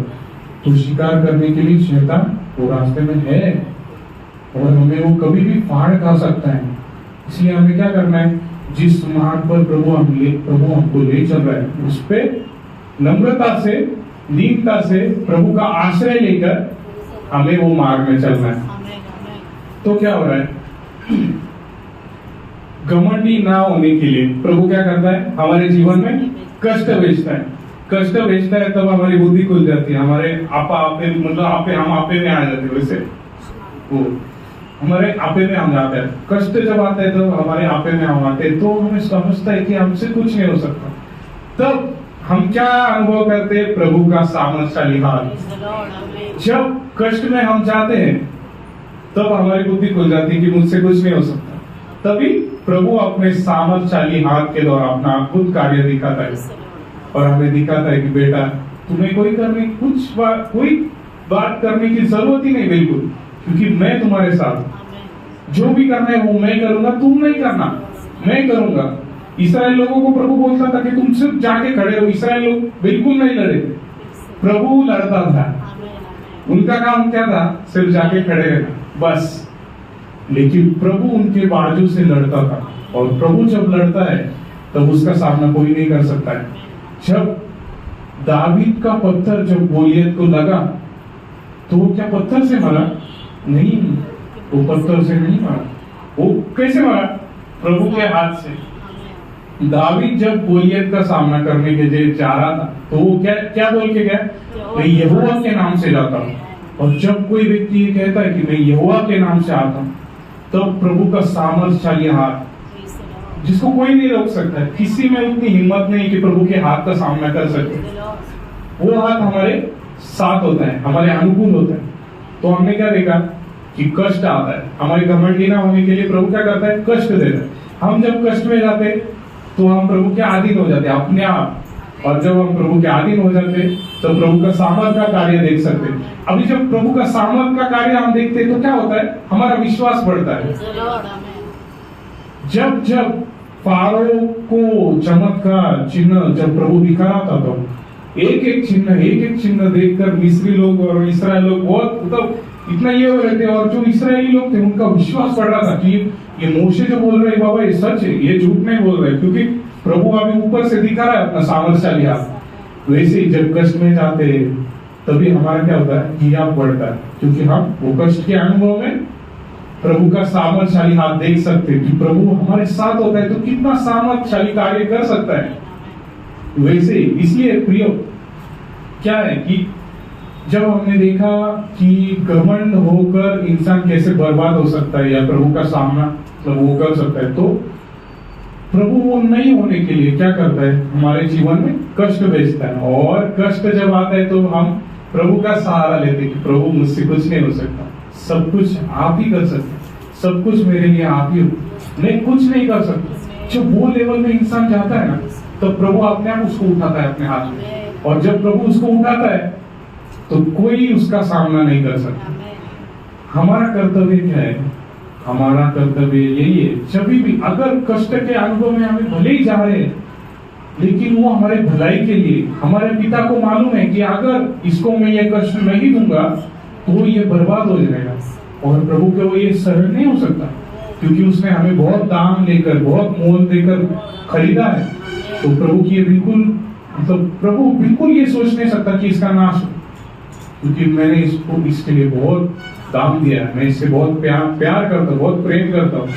तो शिकार करने के लिए शैतान वो रास्ते में है और हमें वो कभी भी फाड़ खा सकता है। इसलिए हमें क्या करना है, जिस मार्ग पर प्रभु हमको ले चल रहा है उस पे नम्रता से, दीनता से प्रभु का आश्रय लेकर हमें वो मार्ग में चलना है। तो क्या हो रहा है, घमंडी ना होने के लिए प्रभु क्या करता है, हमारे जीवन में कष्ट भेजता है। तब हमारी बुद्धि खुल जाती है, हमारे हम आपे में आ जाते हैं। वैसे वो हमारे आपे में हम जाते हैं, कष्ट जब आता है तब हमारे आपे में हम आते हैं, तो हमें समझता है कि हमसे कुछ नहीं हो सकता। तब हम क्या अनुभव करते हैं? प्रभु का सामर्थ्यशाली हाथ। जब कष्ट में हम जाते हैं तब हमारी बुद्धि खुल जाती है कि मुझसे कुछ नहीं हो सकता। तभी प्रभु अपने सामर्थ्यशाली हाथ के द्वारा अपना अद्भुत कार्य दिखाता है और हमें दिखाता है कि बेटा तुम्हें कोई बात करने की जरूरत ही नहीं, बिल्कुल, क्योंकि मैं तुम्हारे साथ। जो भी करना है वो मैं करूंगा, तुम नहीं करना, मैं करूंगा। इस्राएल लोगों को प्रभु बोलता था कि तुम सिर्फ जाके खड़े रहो। इस्राएल लोग बिल्कुल नहीं लड़े, प्रभु लड़ता था। उनका काम क्या था? सिर्फ जाके खड़े रहना बस। लेकिन प्रभु उनके बाजू से लड़ता था, और प्रभु जब लड़ता है तब उसका सामना कोई नहीं कर सकता है। जब दावीद का पत्थर जब गोलियत को लगा तो वो क्या पत्थर से मारा? नहीं, वो पत्थर से नहीं मारा। वो कैसे मारा? प्रभु के हाथ से। दावीद जब गोलियत का सामना करने के लिए जा रहा था तो वो क्या बोल के गया? मैं यहोवा के नाम से जाता हूँ। और जब कोई व्यक्ति ये कहता है कि मैं यहोवा के नाम से आता हूँ, तब प्रभु का सामर्थ्यशाली हाथ, जिसको कोई नहीं रोक सकता है, किसी में उतनी हिम्मत नहीं कि प्रभु के हाथ का सामना कर सके। वो हाथ हमारे साथ होता है, हमारे अनुकूल होता है। तो हमने क्या देखा कि कष्ट आता है, हमारे घमंडी ना होने के लिए प्रभु क्या करता है? कष्ट देता है। हम जब कष्ट में जाते हैं तो हम प्रभु के अधीन हो जाते हैं अपने आप, और जब हम प्रभु के अधीन हो जाते हैं तो प्रभु का सामर्थ का कार्य देख सकते हैं। अभी जब प्रभु का सामर्थ का कार्य हम देखते हैं तो क्या होता है? हमारा विश्वास बढ़ता है। जब जब फारो को चमत्कार चिन्ह जब प्रभु दिखा रहा था तो एक एक चिन्ह देखकर मिस्री लोग और इस्राएल लोग बहुत मतलब इतना ये हो रहे थे, और जो इस्राएली लोग थे उनका विश्वास बढ़ रहा था कि ये मोशे जो बोल रहे हैं बाबा ये सच है, ये झूठ नहीं बोल रहे, क्योंकि प्रभु अभी ऊपर से दिखा रहा है अपना सामर्थ्यशाली हाथ। वैसे ही जब कष्ट में जाते हैं तभी हमारा क्या होता है? हियाव बढ़ता है, क्योंकि हम वो कष्ट के अनुभव में प्रभु का सामर्थ्यशाली हाथ देख सकते हैं कि प्रभु हमारे साथ होता है तो कितना सामर्थ्यशाली कार्य कर सकता है। वैसे इसलिए प्रियो क्या है कि जब हमने देखा कि घमंड होकर इंसान कैसे बर्बाद हो सकता है या प्रभु का सामना मतलब वो कर सकता है, तो प्रभु वो नहीं होने के लिए क्या करता है? हमारे जीवन में कष्ट भेजता है। और कष्ट जब आता है तो हम प्रभु का सहारा लेते हैं कि प्रभु मुझसे कुछ नहीं हो सकता, सब कुछ आप ही कर सकते, सब कुछ मेरे लिए आप ही हो, मैं कुछ नहीं कर सकता। जब वो लेवल में इंसान जाता है ना, तो प्रभु अपने आप उसको उठाता है अपने हाथ में, और जब प्रभु उसको उठाता है तो कोई उसका सामना नहीं कर सकता। हमारा कर्तव्य क्या है? हमारा कर्तव्य यही है, जब भी अगर कष्ट के अनुभव में हमें भले ही जा रहे हैं, लेकिन वो हमारे भलाई के लिए, हमारे पिता को मालूम है कि अगर इसको मैं ये कष्ट नहीं दूंगा तो ये बर्बाद हो जाएगा, और प्रभु को ये सहन नहीं हो सकता, क्योंकि उसने हमें बहुत दाम लेकर, बहुत मोल देकर खरीदा है। तो प्रभु की ये बिल्कुल मतलब प्रभु बिल्कुल ये सोच नहीं सकता कि इसका नाश हो, क्योंकि मैंने इसको इसके लिए बहुत दाम दिया है, मैं इससे बहुत प्यार करता हूँ, बहुत प्रेम करता हूँ।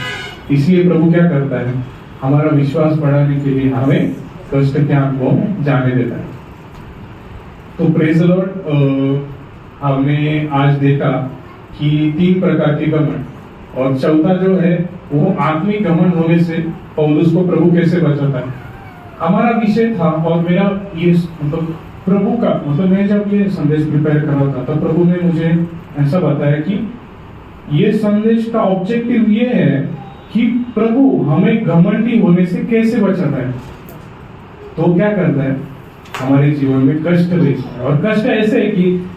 इसलिए प्रभु क्या करता है? हमारा विश्वास बढ़ाने के लिए हमें कष्ट के अनुभव में जाने देता है। तो प्रेज द लॉर्ड, हमने आज देखा कि 3 प्रकार के घमंड, और चौथा जो है वो आत्मिक घमंड होने से पौलुस को प्रभु कैसे बचाता है, हमारा विषय था। और मेरा ये मतलब प्रभु का मतलब मैं जब ये संदेश प्रिपेयर कर रहा था तो प्रभु ने मुझे ऐसा बताया कि ये संदेश का ऑब्जेक्टिव ये है कि प्रभु हमें घमंडी होने से कैसे बचाता है। तो क्या करता है? हमारे जीवन में कष्ट भेजता है, और कष्ट ऐसे है कि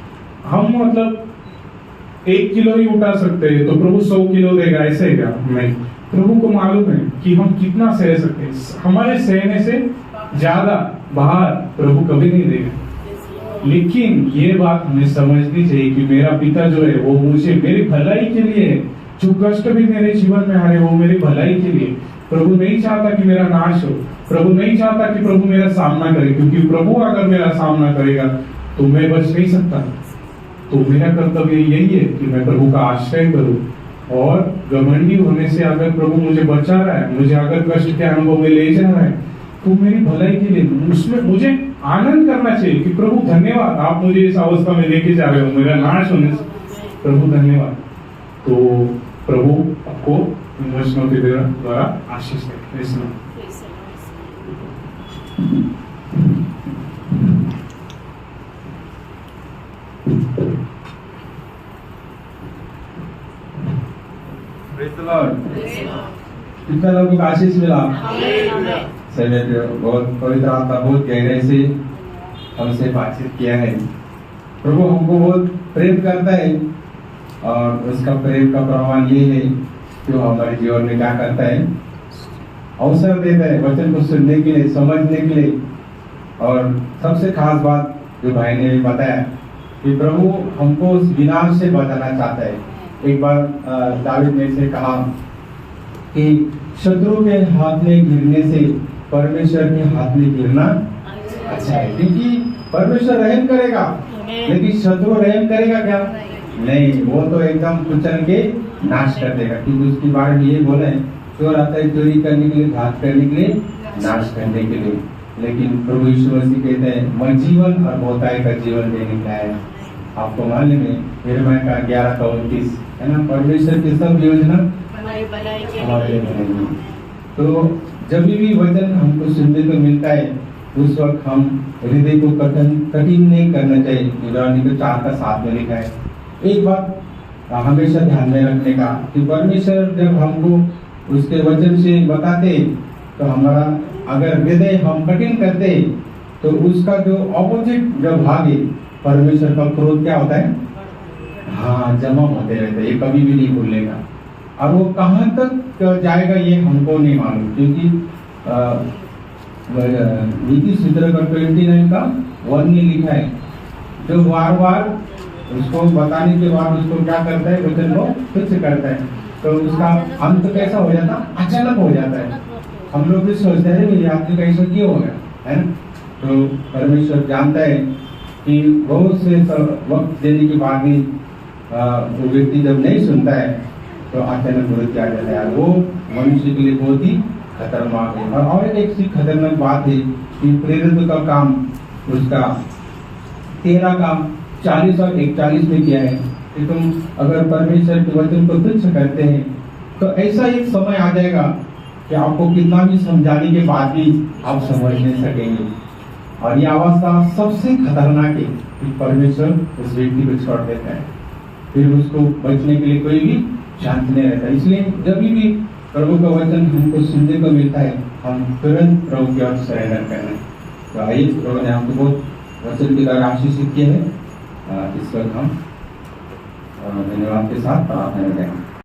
हम मतलब 1 किलो ही उठा सकते हैं तो प्रभु 100 किलो देगा, ऐसे है क्या? नहीं, प्रभु को मालूम है कि हम कितना सह सकते हैं, हमारे सहने से ज्यादा बाहर प्रभु कभी नहीं देगा। लेकिन ये बात हमें समझनी चाहिए कि मेरा पिता जो है वो मुझे मेरी भलाई के लिए है, जो कष्ट भी मेरे जीवन में आ रहे वो मेरी भलाई के लिए। प्रभु नहीं चाहता कि मेरा नाश हो, प्रभु नहीं चाहता कि प्रभु मेरा सामना करे, क्योंकि प्रभु अगर मेरा सामना करेगा तो मैं बच नहीं सकता। तो मेरा कर्तव्य यही है कि मैं प्रभु का आश्रय करूं, और घमंडी होने से अगर प्रभु मुझे बचा रहा है, मुझे अगर कष्ट के अनुभव में ले जा रहा है, तो मेरी भलाई के लिए उसमें मुझे आनंद करना चाहिए कि प्रभु धन्यवाद, आप मुझे इस अवस्था में लेके जा रहे हो, मेरा नाश होने से प्रभु धन्यवाद। तो प्रभु आपको वचनों के द्वारा आशीष दे। Praise the Lord. कितना लोगों को आशीष मिला? बहुत पवित्र आत्मा बहुत गहरे से हमसे बातचीत किया है। प्रभु हमको बहुत प्रेम करता है और उसका प्रेम का प्रमाण ये है कि वो हमारे जीवन में क्या करता है, अवसर देता है वचन को सुनने के लिए, समझने के लिए। और सबसे खास बात जो भाई ने भी बताया कि प्रभु हमको उस विनाश से बचाना चाहता है। एक बार दाऊद ने से कहा कि शत्रु के हाथ में गिरने से परमेश्वर के हाथ में गिरना अच्छा है, क्योंकि परमेश्वर रहम करेगा, लेकिन शत्रु रहम करेगा क्या? नहीं, वो तो एकदम कुचल के नाश कर देगा। क्योंकि उसकी बात ये बोले, चोर आता है चोरी करने के लिए, घात करने के लिए, नाश करने के लिए। लेकिन प्रभु यीशु मसीह कहते हैं मैं जीवन और बहुतायत का जीवन देने के आया। आपको मालूम है यिर्मयाह का 11:29 है ना, परमेश्वर की सब योजना हमारे भलाई की। तो जब भी वचन हमको सुनने को मिलता है उस वक्त हम हृदय को कठिन नहीं करना चाहिए। इब्रानी को 4:7 में लिखा है। एक बात हमेशा ध्यान में रखने का कि परमेश्वर जब हमको उसके वचन से बताते तो हमारा अगर हृदय हम कठिन करते तो उसका जो ऑपोजिट जो भाग है परमेश्वर का क्रोध क्या होता है, हाँ, जमा होते रहता है, ये कभी भी नहीं भूलेगा। और वो कहाँ तक जाएगा ये हमको नहीं मालूम, क्योंकि नीति सूत्र का 29 का 1 में लिखा है, जो बार बार उसको बताने के बाद उसको क्या करता है, वचन को तुच्छ करता है, तो उसका अंत कैसा हो जाता, अचानक हो जाता है। हम लोग भी सोचते हैं मेरी आदमी का ऐसा क्यों हो गया, है ना। तो परमेश्वर जानता है कि बहुत से वक्त देने के बाद भी वो व्यक्ति जब नहीं सुनता है तो अचानक मृत्यु आ जाता है। वो मनुष्य के लिए बहुत ही खतरनाक है। और एक सी खतरनाक बात है कि प्रेरित का काम उसका 13 काम 40 और 41 में किया है कि तुम अगर परमेश्वर के वचन को तुच्छ करते हैं तो ऐसा एक समय आ जाएगा कि आपको कितना भी समझाने के बाद भी आप समझ नहीं सकेंगे। और ये अवस्था सबसे खतरनाक है कि परमेश्वर उस व्यक्ति को छोड़ देता है, फिर उसको बचने के लिए कोई भी शांति नहीं रहता। इसलिए जब भी प्रभु का वचन हमको सुनने को मिलता है हम तुरंत प्रभु की ओर सरेंडर करना। तो आइए, प्रभु ने हमको बहुत वचन के द्वारा आशीषित किया है। इस वक्त हम धन्यवाद के साथ प्रार्थना करें।